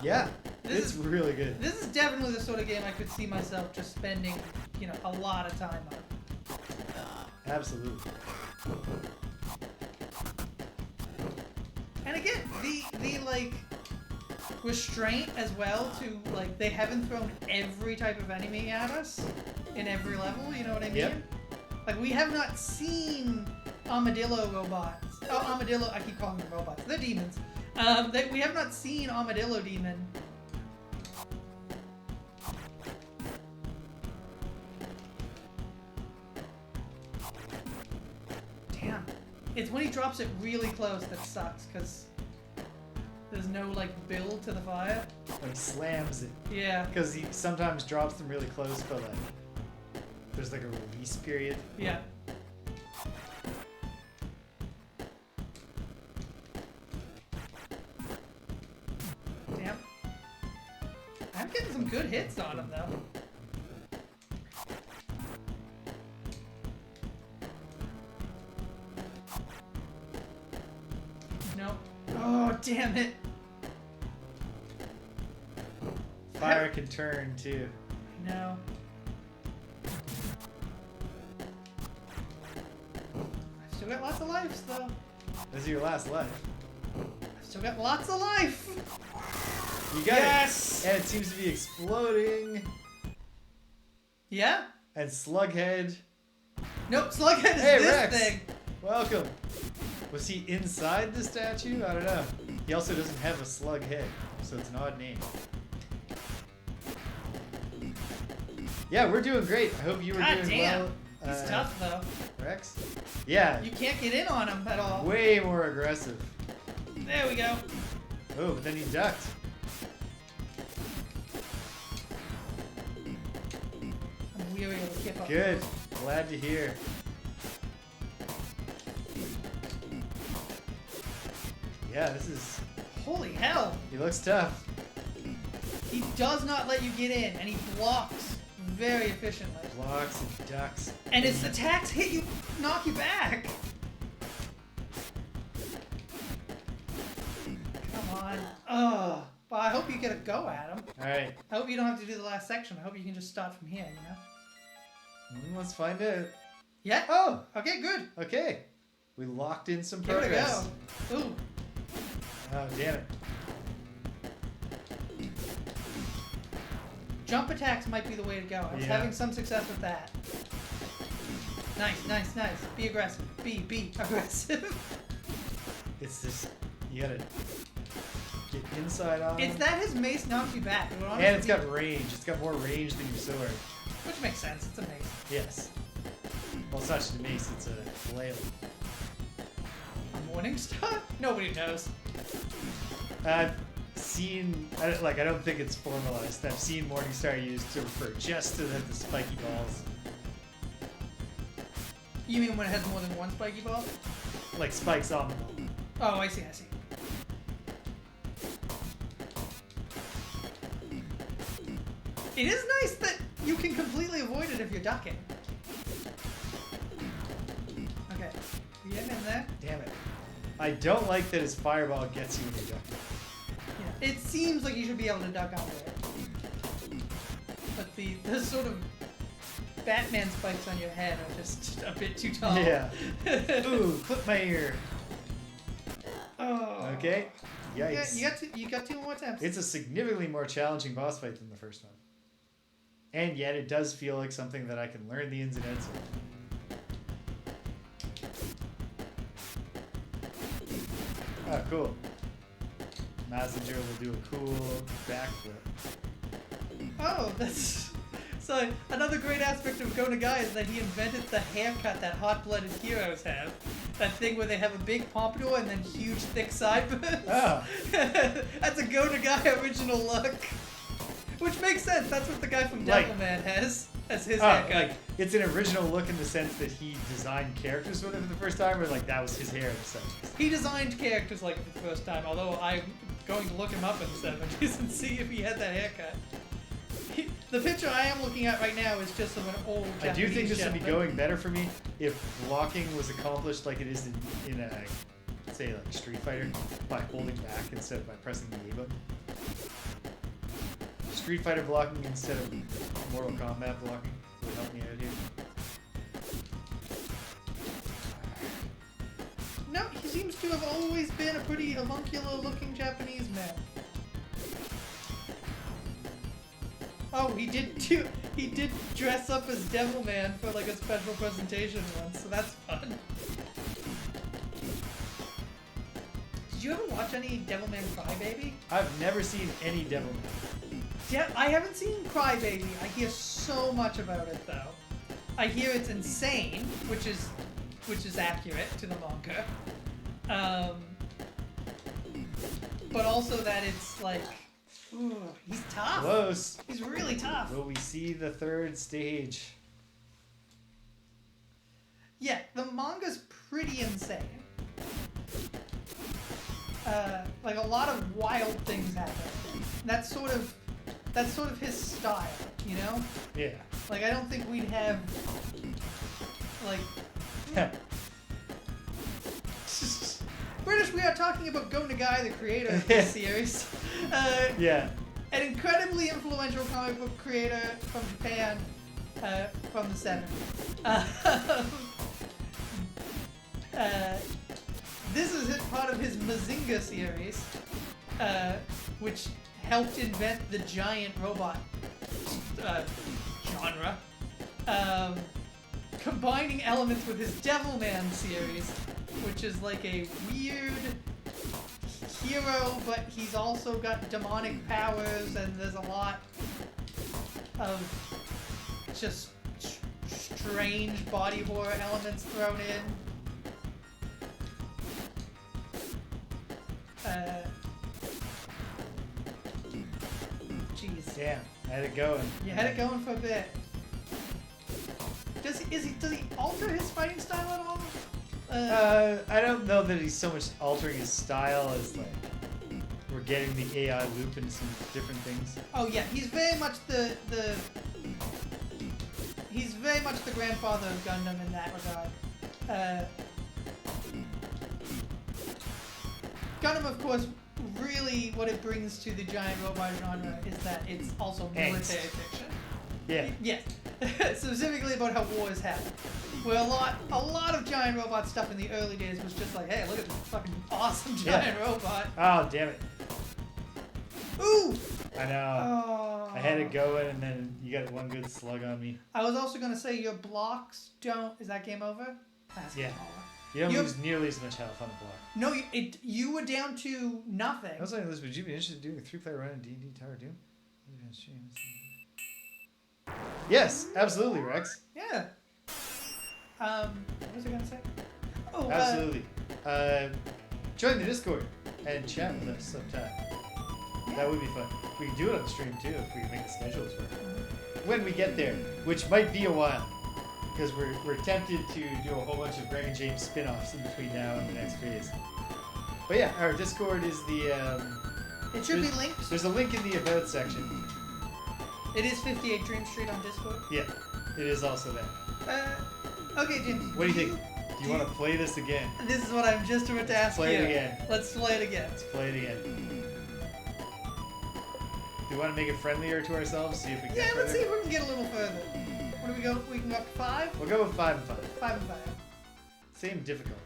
Yeah, This it's really good. This is definitely the sort of game I could see myself just spending, you know, a lot of time on. Absolutely. And again, the like restraint as well to like they haven't thrown every type of enemy at us in every level, you know what I mean? Yep. Like we have not seen armadillo robots. Oh, armadillo, I keep calling them robots. They're demons. We have not seen armadillo demon. Damn. It's when he drops it really close that sucks, because there's no, like, build to the fire. Like slams it. Yeah. Because he sometimes drops them really close, but like there's like a release period. Yeah. Damn. I'm getting some good hits on him, though. Nope. Oh, damn it. Fire can turn too. No. I've still got lots of lives, though. This is your last life. I've still got lots of life. You got Yes! it. And it seems to be exploding. Yeah? And Slughead. Nope, Slughead is Hey, this Rex. thing. Welcome. Was he inside the statue? I don't know. He also doesn't have a slug head, so it's an odd name. Yeah, we're doing great. I hope you were God doing damn. well. He's tough, though. Rex? Yeah. You can't get in on him at all. Way more aggressive. There we go. Oh, but then he ducked. I'm weary of the kip up. Good. Glad to hear. Yeah, this is... Holy hell. He looks tough. He does not let you get in, and he blocks very efficiently. Blocks and ducks. And his attacks hit you, knock you back. Come on. Ugh. Well, I hope you get a go at him. Alright. I hope you don't have to do the last section. I hope you can just start from here, you know? Let's find out. Yeah? Oh! Okay, good. Okay. We locked in some Give it a progress. go. Ooh. Oh, damn it. Jump attacks might be the way to go. I was Yeah. having some success with that. Nice, nice, nice. Be aggressive. Be aggressive. It's this... You gotta get inside on It's him. that his mace knocks you back. It would honestly And it's be- got range. It's got more range than your sword. Which makes sense. It's a mace. Yes. Well, it's not just a mace, it's a flail. A morning star? Nobody knows. I've seen... I don't think it's formalized. I've seen Morningstar used to refer just to the spiky balls. You mean when it has more than one spiky ball? Like spikes on them. Oh, I see, I see. It is nice that you can completely avoid it if you're ducking. Okay. You getting in there? Damn it. I don't like that his fireball gets you when you're ducking. Yeah. It seems like you should be able to duck under it. But the sort of Batman spikes on your head are just a bit too tall. Yeah. Ooh, clip my ear. Oh. Okay. Yikes. You got two more attempts. It's a significantly more challenging boss fight than the first one. And yet it does feel like something that I can learn the ins and outs of. Oh, cool. Mazinger will do a cool backflip. Oh, that's... So, another great aspect of Go Nagai is that he invented the haircut that hot-blooded heroes have. That thing where they have a big pompadour and then huge, thick sideburns. Oh. That's a Go Nagai original look. Which makes sense. That's what the guy from Devilman has as his haircut. Like, it's an original look in the sense that he designed characters with it for the first time, or like that was his hair in the 70s? He designed characters like the first time, although I'm going to look him up in the 70s and see if he had that haircut. The picture I am looking at right now is just of an old Japanese I do think this would be gentleman. going better for me if blocking was accomplished like it is in a, say, like Street Fighter, by holding back instead of by pressing the A button. Street Fighter blocking instead of Mortal Kombat blocking would help me out here. No, he seems to have always been a pretty avuncular-looking Japanese man. Oh, he did dress up as Devilman for like a special presentation once, so that's fun. Did you ever watch any Devilman Crybaby? I've never seen any Devilman. Yeah, I haven't seen Crybaby. I hear so much about it though. I hear it's insane, which is accurate to the manga. But also that it's like, ooh, he's tough. Close. He's really tough. Will we see the third stage? Yeah, the manga's pretty insane. Like a lot of wild things happen. That's sort of his style, you know? Yeah. Like I don't think we'd have like British, we are talking about Go Nagai, the creator of this series. Yeah. An incredibly influential comic book creator from Japan from the 70s. This is part of his Mazinger series, which helped invent the giant robot genre. Combining elements with his Devilman series, which is like a weird hero, but he's also got demonic powers, and there's a lot of just strange body horror elements thrown in. Jeez. Damn, I had it going. You had it going for a bit. Does he alter his fighting style at all? I don't know that he's so much altering his style as like we're getting the AI loop into some different things. Oh yeah, he's very much the grandfather of Gundam in that regard. Gundam, of course, really what it brings to the giant robot genre is that it's also military fiction. Yeah. Yes. Specifically about how wars happen. Where a lot of giant robot stuff in the early days was just like, hey, look at this fucking awesome giant robot. Oh, damn it. Ooh! I know. Oh. I had it going, and then you got one good slug on me. I was also going to say your blocks don't... Is that game over? That's Yeah. game over. You don't lose nearly as much health on the block. No, you were down to nothing. I was like, Liz, would you be interested in doing a 3-player run in D&D Tower Doom? Yes, absolutely, Rex. Yeah. What was I going to say? Oh, Absolutely. Join the Discord and chat with us sometime. Yeah. That would be fun. We can do it on the stream too if we can make the schedules work. When we get there, which might be a while. Because we're tempted to do a whole bunch of Greg and James spin-offs in between now and the next phase. But yeah, our Discord is the... it should be linked. There's a link in the About section. It is 58 Dream Street on Discord. Yeah, it is also there. Okay, Jim. What do you think? Do you want to play this again? This is what I'm just about to ask you. Play it again. Let's play it again. Let's play it again. Do you want to make it friendlier to ourselves? See if we can Yeah, get let's see further? if we can get a little further. What do we go? We can go up to 5? We'll go with 5 and 5. 5 and 5. Same difficulty.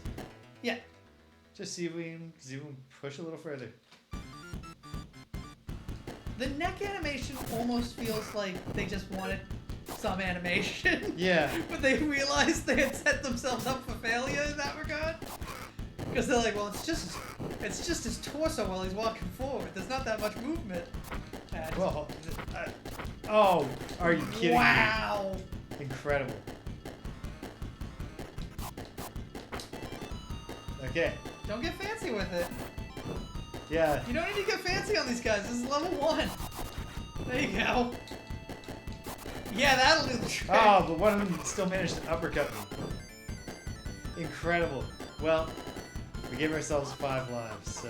Yeah. Just see if we can push a little further. The neck animation almost feels like they just wanted some animation. Yeah. But they realized they had set themselves up for failure in that regard. Because they're like, well, it's just his torso while he's walking forward. There's not that much movement. Well, oh, are you kidding me? Wow. Incredible. Okay. Don't get fancy with it. Yeah. You don't need to get fancy on these guys. This is level 1. There you go. Yeah, that'll do the trick. Oh, but one of them still managed to uppercut me. Incredible. Well, we gave ourselves 5 lives, so...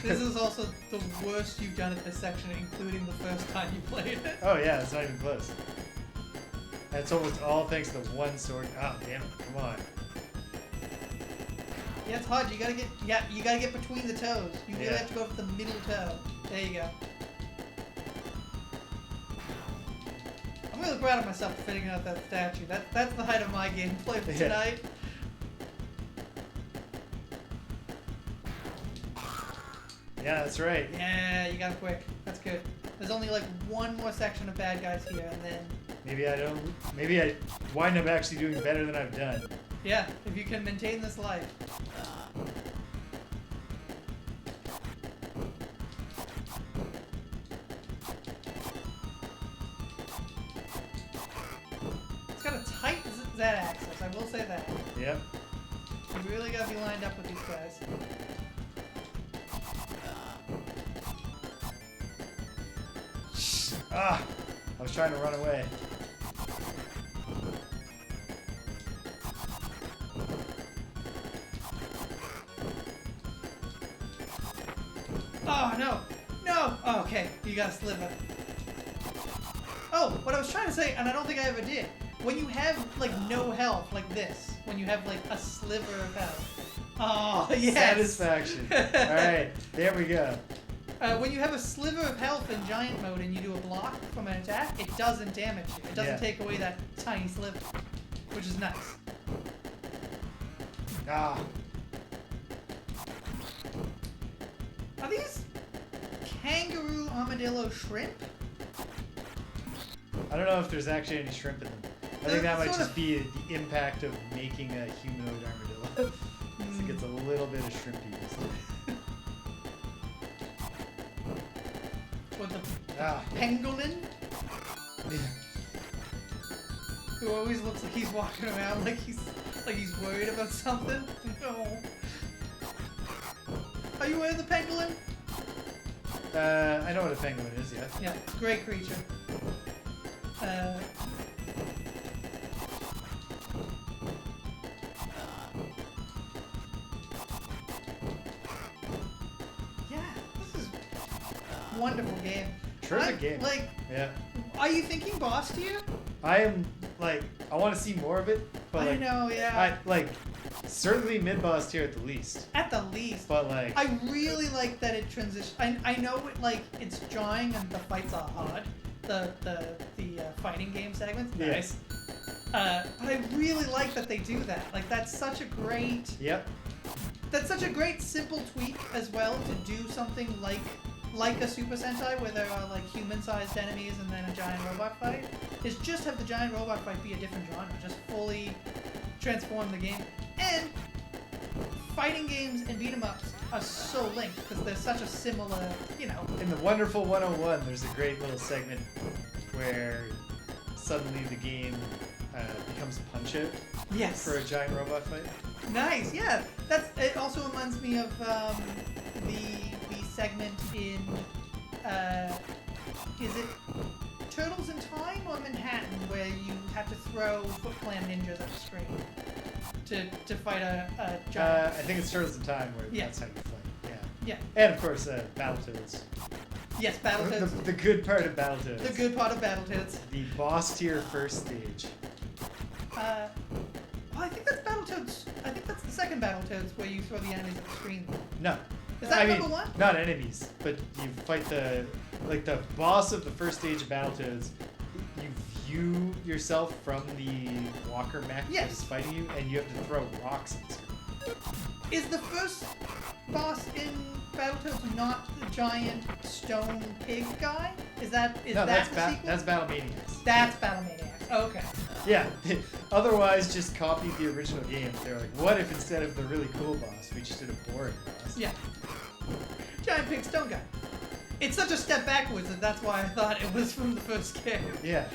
This is also the worst you've done at this section, including the first time you played it. Oh yeah, it's not even close. That's almost all thanks to the one sword. Oh damn it! Come on. Yeah, it's hard. You gotta get between the toes. You really have to go for the middle toe. There you go. I'm really proud of myself for figuring out that statue. That's the height of my gameplay for tonight. Yeah, that's right. Yeah, you got it quick. That's good. There's only like one more section of bad guys here, and then... Maybe I wind up actually doing better than I've done. Yeah, if you can maintain this life. It's got a tight Z-axis, I will say that. Yep. You really gotta be lined up with these guys. Ah! I was trying to run away. Oh, no! No! Oh, okay, you got a sliver. Oh, what I was trying to say, and I don't think I ever did, when you have, like, no health, like this, when you have, like, a sliver of health. Oh, yes! Satisfaction. Alright, there we go. When you have a sliver of health in giant mode and you do a block from an attack, it doesn't damage you. It doesn't take away that tiny sliver, which is nice. Ah. Are these kangaroo armadillo shrimp? I don't know if there's actually any shrimp in them. I think that might just be the impact of making a humanoid armadillo. It gets a little bit of shrimpiness. What the pangolin? Yeah. Who always looks like he's walking around like he's worried about something. No. Are you aware of the pangolin? I know what a penguin is, yeah. Yeah, great creature. Wonderful game. Terrific game. Like, yeah. Are you thinking boss tier? I am like, I want to see more of it, but I know, yeah. Certainly mid boss tier at the least. At the least. But like, I really like that it transitions. I know it it's jarring and the fights are hard. The fighting game segments. Nice. But I really like that they do that. Like that's such a great. Yep. That's such a great simple tweak as well to do something like a Super Sentai where there are like human-sized enemies and then a giant robot fight, is just have the giant robot fight be a different genre. Just fully transform the game. And fighting games and beat-em-ups are so linked because they're such a similar, you know. In the Wonderful 101, there's a great little segment where suddenly the game becomes Punch-Out for a giant robot fight. Nice, yeah. It also reminds me of the segment in is it Turtles in Time or Manhattan where you have to throw Foot Clan ninjas at the screen to fight a giant. I think it's Turtles in Time where that's how you fight. Yeah. Yeah. And of course, Battletoads. Yes, Battletoads. The good part of Battletoads. The good part of Battletoads. The boss tier first stage. I think that's Battletoads. I think that's the second Battletoads where you throw the enemies at the screen. No. Is that number one? Not enemies, but you fight the boss of the first stage of Battletoads. You view yourself from the walker mech that is fighting you, and you have to throw rocks at the screen. Is the first boss in Battletoads not the giant stone pig guy? Is that No, that the sequel? that's Battle Maniacs. That's Battle Maniacs. Okay. Yeah. Otherwise, just copied the original game. They're like, what if instead of the really cool boss, we just did a boring boss? Yeah. Giant pig stone guy. It's such a step backwards that that's why I thought it was from the first game. Yeah.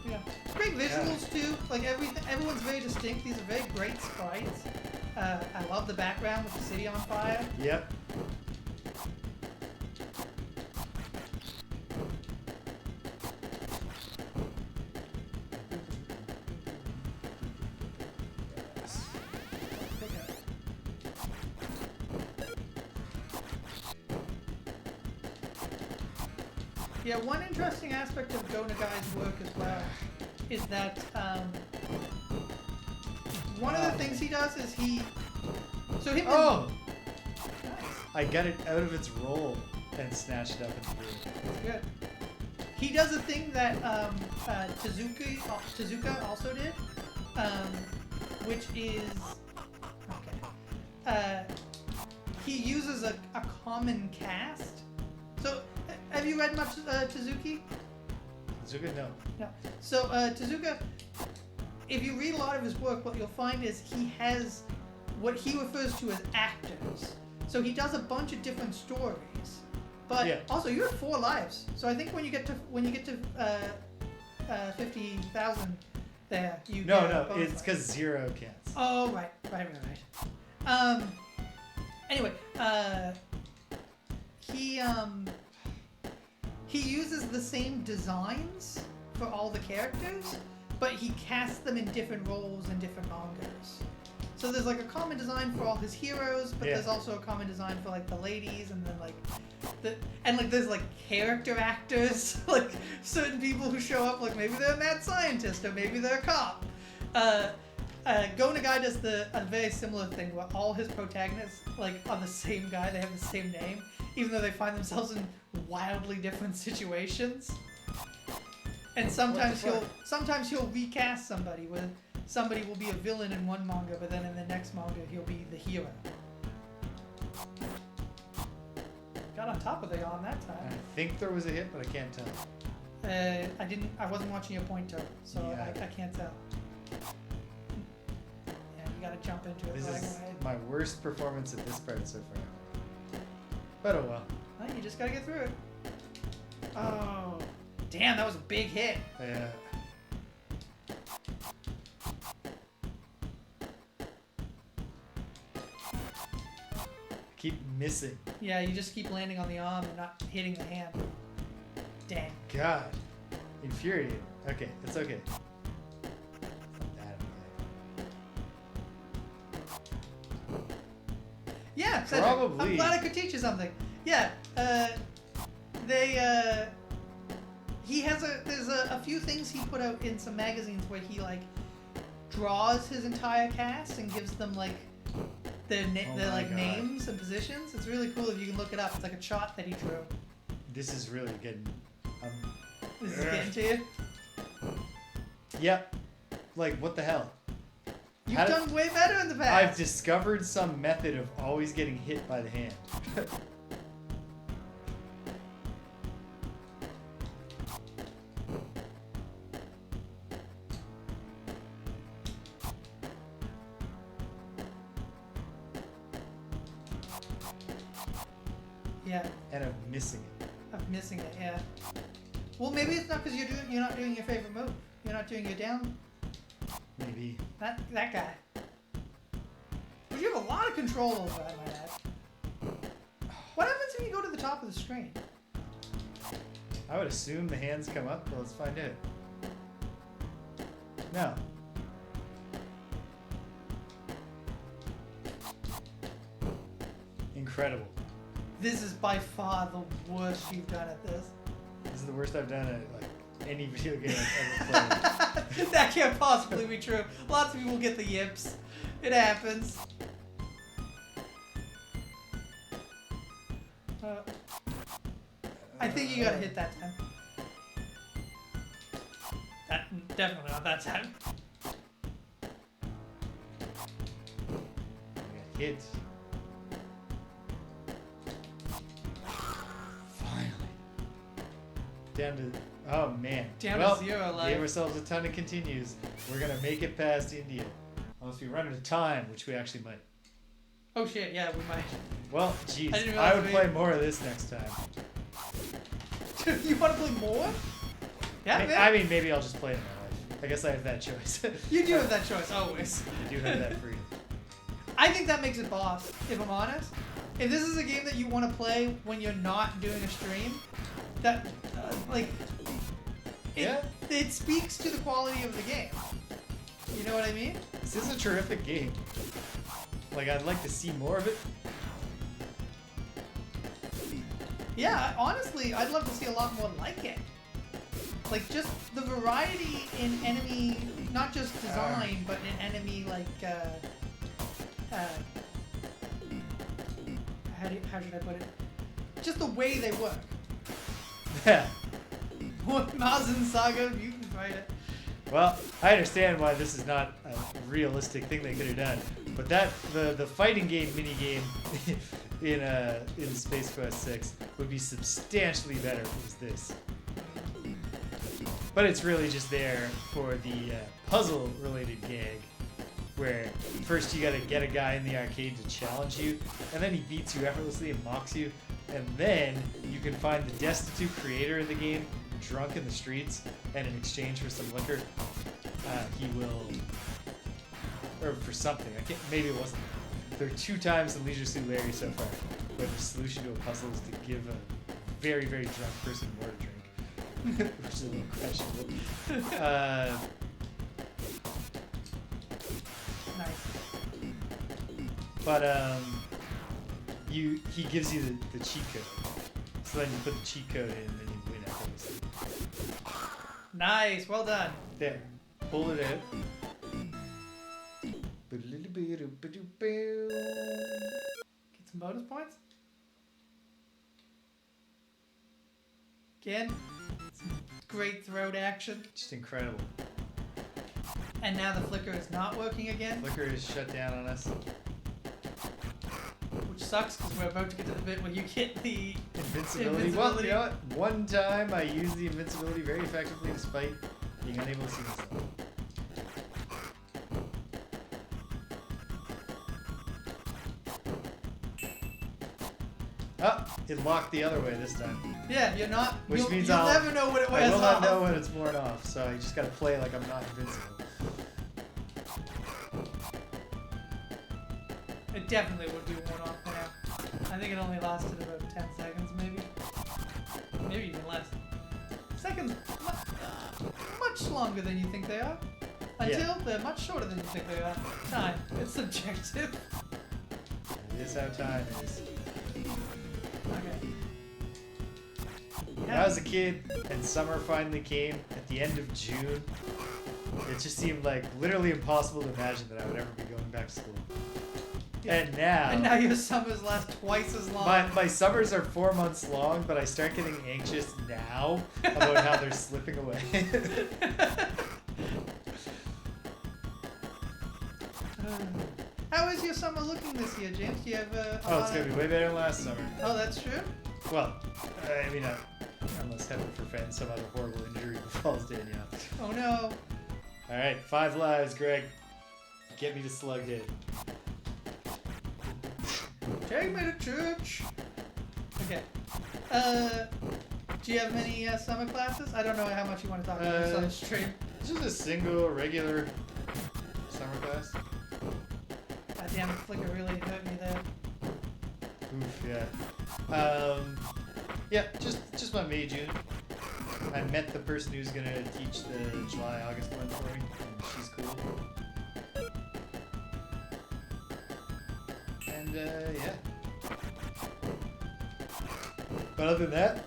Yeah. Great visuals too. Like everyone's very distinct. These are very great sprites. I love the background with the city on fire. Yep. Yeah, one interesting aspect of Go Nagai's work as well is that one of the things he does is Oh! I got it out of its roll and snatched it up and threw it. Good. He does a thing that Tezuka also did, which is he uses a common cast. So, have you read much Tezuka? Tezuka, no. No. So Tezuka, if you read a lot of his work, what you'll find is he has what he refers to as actors. So he does a bunch of different stories. But also, you have 4 lives. So I think when you get to 50,000, there you No, it's because 0 counts. Oh right. Anyway, he uses the same designs for all the characters, but he casts them in different roles in different mangas. So there's like a common design for all his heroes, but there's also a common design for like the ladies, and then there's like character actors, like certain people who show up, like maybe they're a mad scientist or maybe they're a cop. Go Nagai does a very similar thing where all his protagonists like are the same guy, they have the same name, even though they find themselves in wildly different situations. And sometimes he'll recast somebody where somebody will be a villain in one manga, but then in the next manga he'll be the hero. Got on top of the on that time. I think there was a hit, but I can't tell. I wasn't watching a pointer, so I can't tell. Yeah, you gotta jump into it. This right is away. my worst performance at this part so far. But oh well. Well, you just gotta get through it. Oh, damn, that was a big hit. Yeah. Keep missing. Yeah, you just keep landing on the arm and not hitting the hand. Dang. God. Infuriating. Okay, it's okay. It's not that bad. Yeah, Cedric, Probably. I'm glad I could teach you something. Yeah, he has there's a few things he put out in some magazines where he like draws his entire cast and gives them like their names and positions. It's really cool if you can look it up. It's like a chart that he drew. This is really getting. This is getting to you. Yep. Like what the hell? You've done way better in the past. I've discovered some method of always getting hit by the hand. Yeah. And I'm missing it. I'm missing it. Yeah. Well, maybe it's not because you're not doing your favorite move. You're not doing your down. Maybe. That guy. But you have a lot of control over, I might add. What happens if you go to the top of the screen? I would assume the hands come up, but let's find out. No. Incredible. This is by far the worst you've done at this. This is the worst I've done at like any video game I've ever played. That can't possibly be true. Lots of people get the yips. It happens. I think you gotta hit that time. Definitely not that time. hit. Finally. Down to... Oh, man. Down well, to 0 life. Gave ourselves a ton of continues. We're going to make it past India. Unless we run out of time, which we actually might. Oh shit, yeah, we might. Well, jeez. I would play more of this next time. You want to play more? Yeah, man. I mean, maybe I'll just play it in my life. I guess I have that choice. You do have that choice, always. You do have that freedom. I think that makes it boss, if I'm honest. If this is a game that you want to play when you're not doing a stream, that, it speaks to the quality of the game. You know what I mean? This is a terrific game. Like, I'd like to see more of it. Yeah, honestly, I'd love to see a lot more like it. Like, just the variety in enemy, not just design, but in enemy, how should I put it? Just the way they work. Yeah. Mazin Saga, Mutant Fighter. Well, I understand why this is not a realistic thing they could have done, but the fighting game minigame in Space Quest 6 would be substantially better if it was this. But it's really just there for the puzzle-related gag, where first you gotta get a guy in the arcade to challenge you, and then he beats you effortlessly and mocks you, and then you can find the destitute creator in the game drunk in the streets, and in exchange for some liquor, he will, or for something, maybe it wasn't. There are 2 times in Leisure Suit Larry so far where the solution to a puzzle is to give a very, very drunk person more to drink. Which is a little questionable. Nice. But he gives you the cheat code. So then you put the cheat code in and then you win effortlessly. Nice, well done. There. Pull it out. Get some bonus points. Again, some great throat action. Just incredible. And now the flicker is not working again. Flicker is shut down on us. Which sucks because we're about to get to the bit where you get the Invincibility. Well, you know what? One time I used the invincibility very effectively despite being unable to see myself. Oh, it locked the other way this time. Yeah, you're not. Which means you'll never know when it wears off. I will not know when it's worn off, so I just gotta play like I'm not invincible. It definitely would be worn off now. I think it only lasted about 10 seconds, maybe. Maybe even less. Seconds, much longer than you think they are. Until they're much shorter than you think they are. Time, it's subjective. It is how time is. Okay. When I was a kid and summer finally came at the end of June, it just seemed like literally impossible to imagine that I would ever be going back to school. Yeah. And now your summers last twice as long. My summers are 4 months long, but I start getting anxious now about how they're slipping away. How is your summer looking this year, James? Do you have it's gonna be way better than last summer. Oh, that's true? Well, I mean, unless heaven forfend some other horrible injury befalls Danielle. Oh no. Alright, 5 lives, Greg. Get me to Slughead. Take me to church. Okay. Do you have any summer classes? I don't know how much you want to talk about this on the stream. This is a single, regular summer class. God damn it, Flicker really hurt me there. Oof, yeah. Yeah, just my May, June. I met the person who's gonna teach the July, August one for me, and she's cool. And, yeah. But other than that,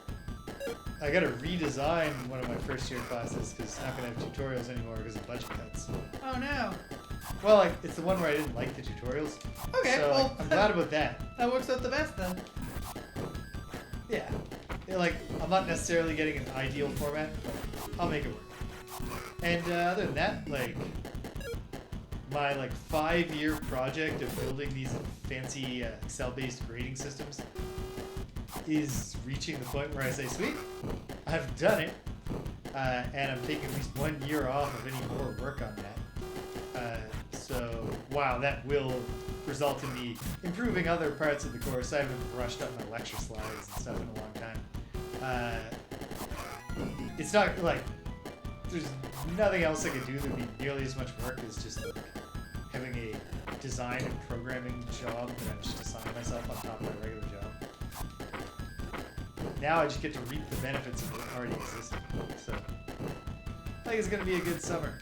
I gotta redesign one of my first year classes because it's not gonna have tutorials anymore because of budget cuts. Oh no. Well, it's the one where I didn't like the tutorials. Okay, so well, I'm glad about that. That works out the best then. Yeah. I'm not necessarily getting an ideal format, but I'll make it work. And other than that, my like 5-year project of building these fancy Excel-based grading systems is reaching the point where I say, sweet, I've done it, and I'm taking at least 1 year off of any more work on that. So, wow, that will result in me improving other parts of the course. I haven't brushed up my lecture slides and stuff in a long time. It's not like there's nothing else I could do that would be nearly as much work as just like having a design and programming job that I'm just assigning myself on top of my regular job. Now I just get to reap the benefits of what already existed. So I think it's going to be a good summer.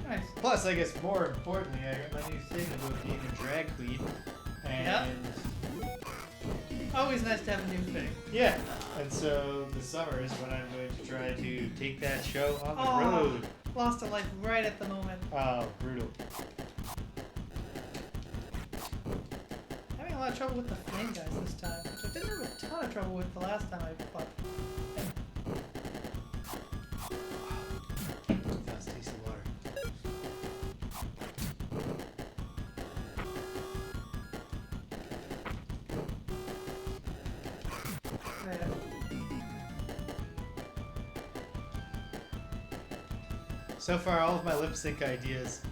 Nice. Plus, I guess more importantly, I got my new thing about being a drag queen. And always nice to have a new thing. yeah, and so the summer is when I'm going to try to take that show on the road. Lost a life right at the moment. Oh, brutal. Having a lot of trouble with the flame guys this time, which I didn't have a ton of trouble with the last time I fought. That's tasty water. So far, all of my lip sync ideas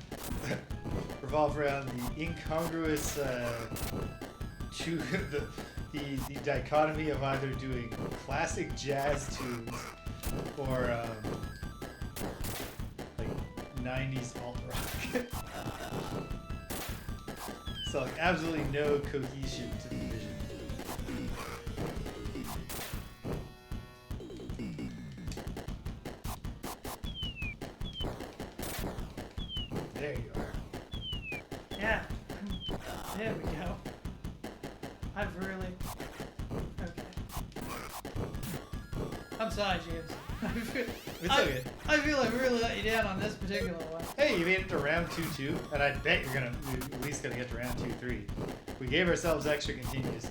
revolve around the incongruous, the dichotomy of either doing classic jazz tunes or like 90s alt rock. So like absolutely no cohesion to the vision. There you are. Yeah. There we go. I've really... Okay. I'm sorry, James. It's okay. I feel I really let you down on this particular one. Hey, you made it to round 2-2, and I bet you're at least gonna get to round 2-3. We gave ourselves extra continues.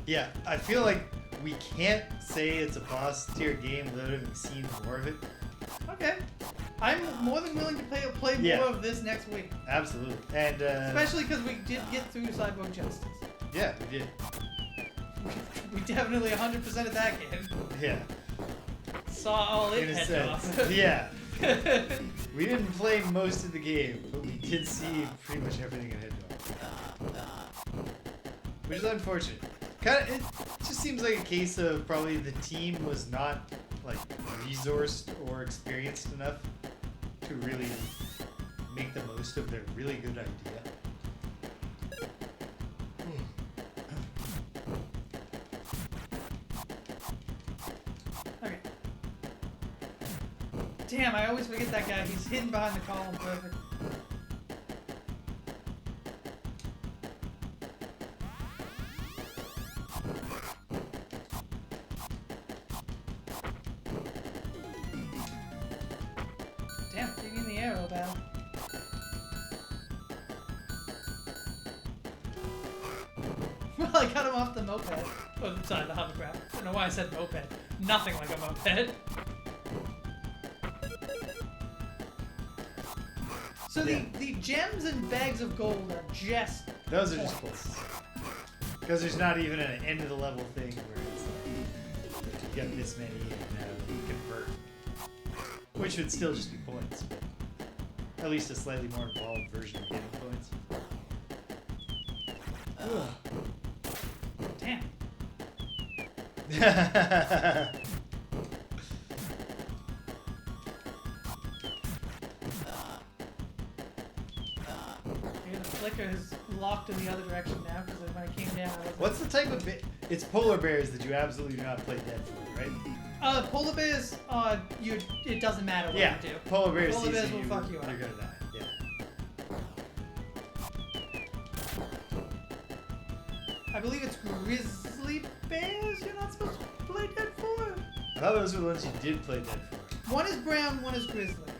Yeah, I feel like we can't say it's a boss tier game without having seen more of it. Okay. I'm more than willing to play more of this next week. Absolutely. And especially because we did get through Cyborg Justice. Yeah, we did. We definitely 100% of that game. Yeah. Saw all it In a head sense. off. Yeah. We didn't play most of the game, but we did see pretty much everything it had off. Which is unfortunate. It just seems like a case of probably the team was not like resourced or experienced enough to really make the most of their really good idea. Okay. Damn, I always forget that guy. He's hidden behind the column. Perfect. Damn, being in the arrow battle. Well, I got him off the moped. Oh, sorry, the hovercraft. I don't know why I said moped. Nothing like a moped. So the gems and bags of gold are just Those are just points. Because there's not even an end of the level thing where it's like you got this many and you convert. Which would still just be points, but at least a slightly more involved version of getting points. damn. The flicker is locked in the other direction now because when it came down, I was. What's the type of it's polar bears that you absolutely do not play dead for, right? Polar bears, it doesn't matter what Yeah, you do. polar bears, Polar bears sees will you, fuck you up. you're gonna die. Yeah. I believe it's grizzly bears you're not supposed to play dead for. I thought those were the ones you did play dead for. One is brown, one is grizzly.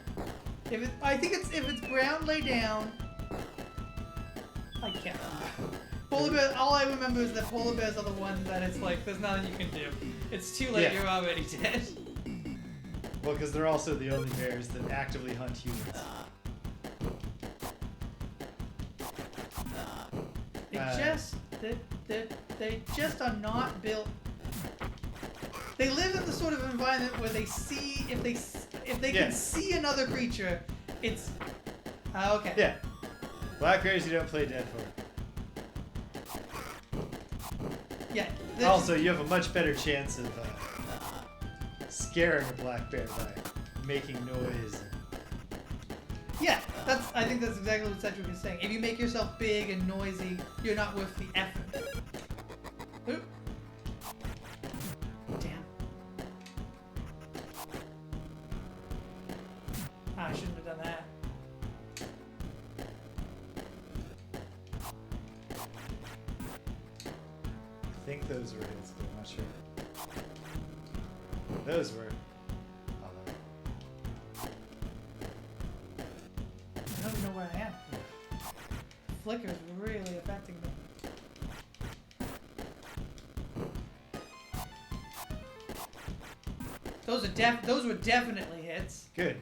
If it's brown, lay down. I can't remember. polar bear. All I remember is that polar bears are the ones that it's like there's nothing you can do. It's too late. Yeah. You're already dead. Well, because they're also the only bears that actively hunt humans. They just are not built. They live in the sort of environment where they see if they can see another creature, it's okay. Yeah. Black bears you don't play dead for. Yeah. Also, you have a much better chance of scaring a black bear by making noise. Yeah, I think that's exactly what Cedric is saying. If you make yourself big and noisy, you're not worth the effort. Oop. Damn. I shouldn't have done that. I think those were his, but I'm not sure. Those were. I don't even know where I am. Flicker's really affecting me. Those were definitely hits. Good.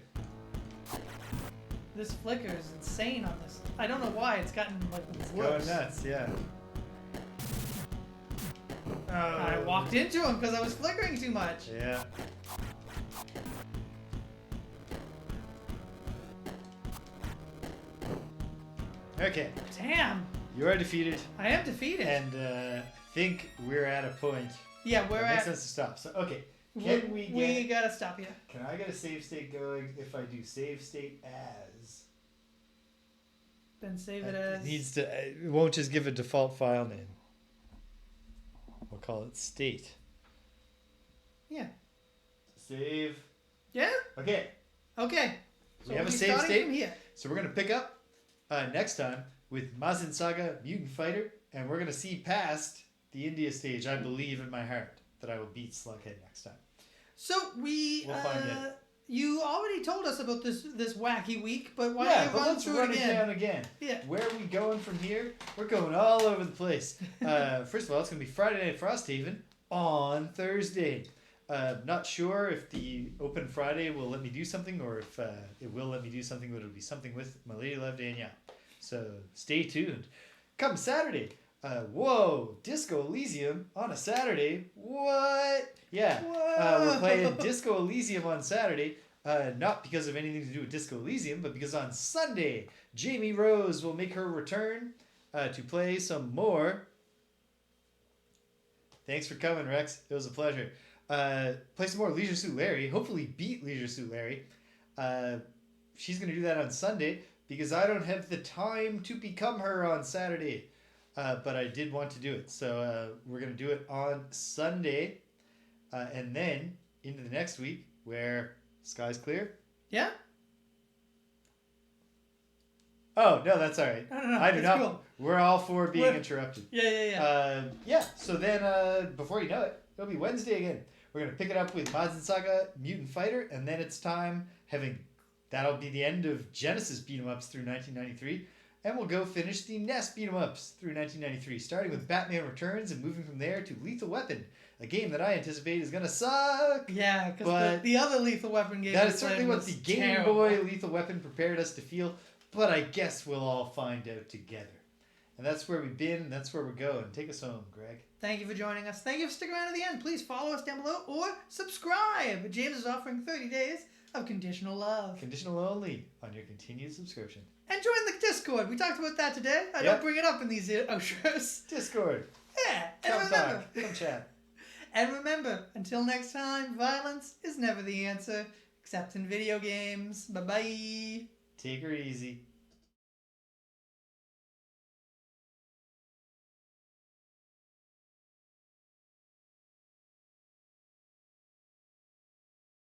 This flicker is insane on this. I don't know why it's gotten like worse. Going nuts, yeah. I walked into him because I was flickering too much. Yeah. Okay. Damn. You are defeated. I am defeated. And I think we're at a point. Yeah, we're that makes at. sense to stop. So okay. We gotta stop here. Can I get a save state going if I do save state as? Then save it as. It needs to. It won't just give a default file name. We'll call it state. Yeah. Save. Yeah. Okay. Okay. So We have a we'll be save starting state. from here. So we're gonna pick up next time with Mazin Saga Mutant Fighter, and we're gonna see past the India stage. I believe in my heart that I will beat Slughead next time. So We'll find it. You already told us about this wacky week, but why Yeah, don't but you run let's through run it it again? down again. Yeah. Where are we going from here? We're going all over the place. First of all, it's going to be Friday Night Frosthaven on Thursday. Not sure if the Open Friday will let me do something or if it will let me do something, but it'll be something with my lady love Danielle. So stay tuned. Come Saturday. Whoa, Disco Elysium on a Saturday. What? Yeah. We're playing Disco Elysium on Saturday. Not because of anything to do with Disco Elysium, but because on Sunday, Jamie Rose will make her return to play some more. Thanks for coming, Rex. It was a pleasure. Play some more Leisure Suit Larry. Hopefully beat Leisure Suit Larry. She's going to do that on Sunday because I don't have the time to become her on Saturday. But I did want to do it. So we're going to do it on Sunday. And then into the next week where sky's clear. Yeah? Oh, no, that's all right. No. I do not. Cool. We're all for being interrupted. Yeah. Yeah, so then before you know it, it'll be Wednesday again. We're going to pick it up with Mazin Saga Mutant Fighter. And then it's time that'll be the end of Genesis beat-em-ups through 1993. And we'll go finish the NES beat-em-ups through 1993, starting with Batman Returns and moving from there to Lethal Weapon, a game that I anticipate is going to suck. Yeah, because the other Lethal Weapon game... That is certainly what the Game Boy Lethal Weapon prepared us to feel, but I guess we'll all find out together. And that's where we've been, and that's where we're going. Take us home, Greg. Thank you for joining us. Thank you for sticking around to the end. Please follow us down below or subscribe. James is offering 30 days of conditional love. Conditional only on your continued subscription. And join the Discord. We talked about that today. I don't bring it up in these outros. Discord. Yeah. Come back. Come chat. And remember, until next time, violence is never the answer, except in video games. Bye-bye. Take her easy.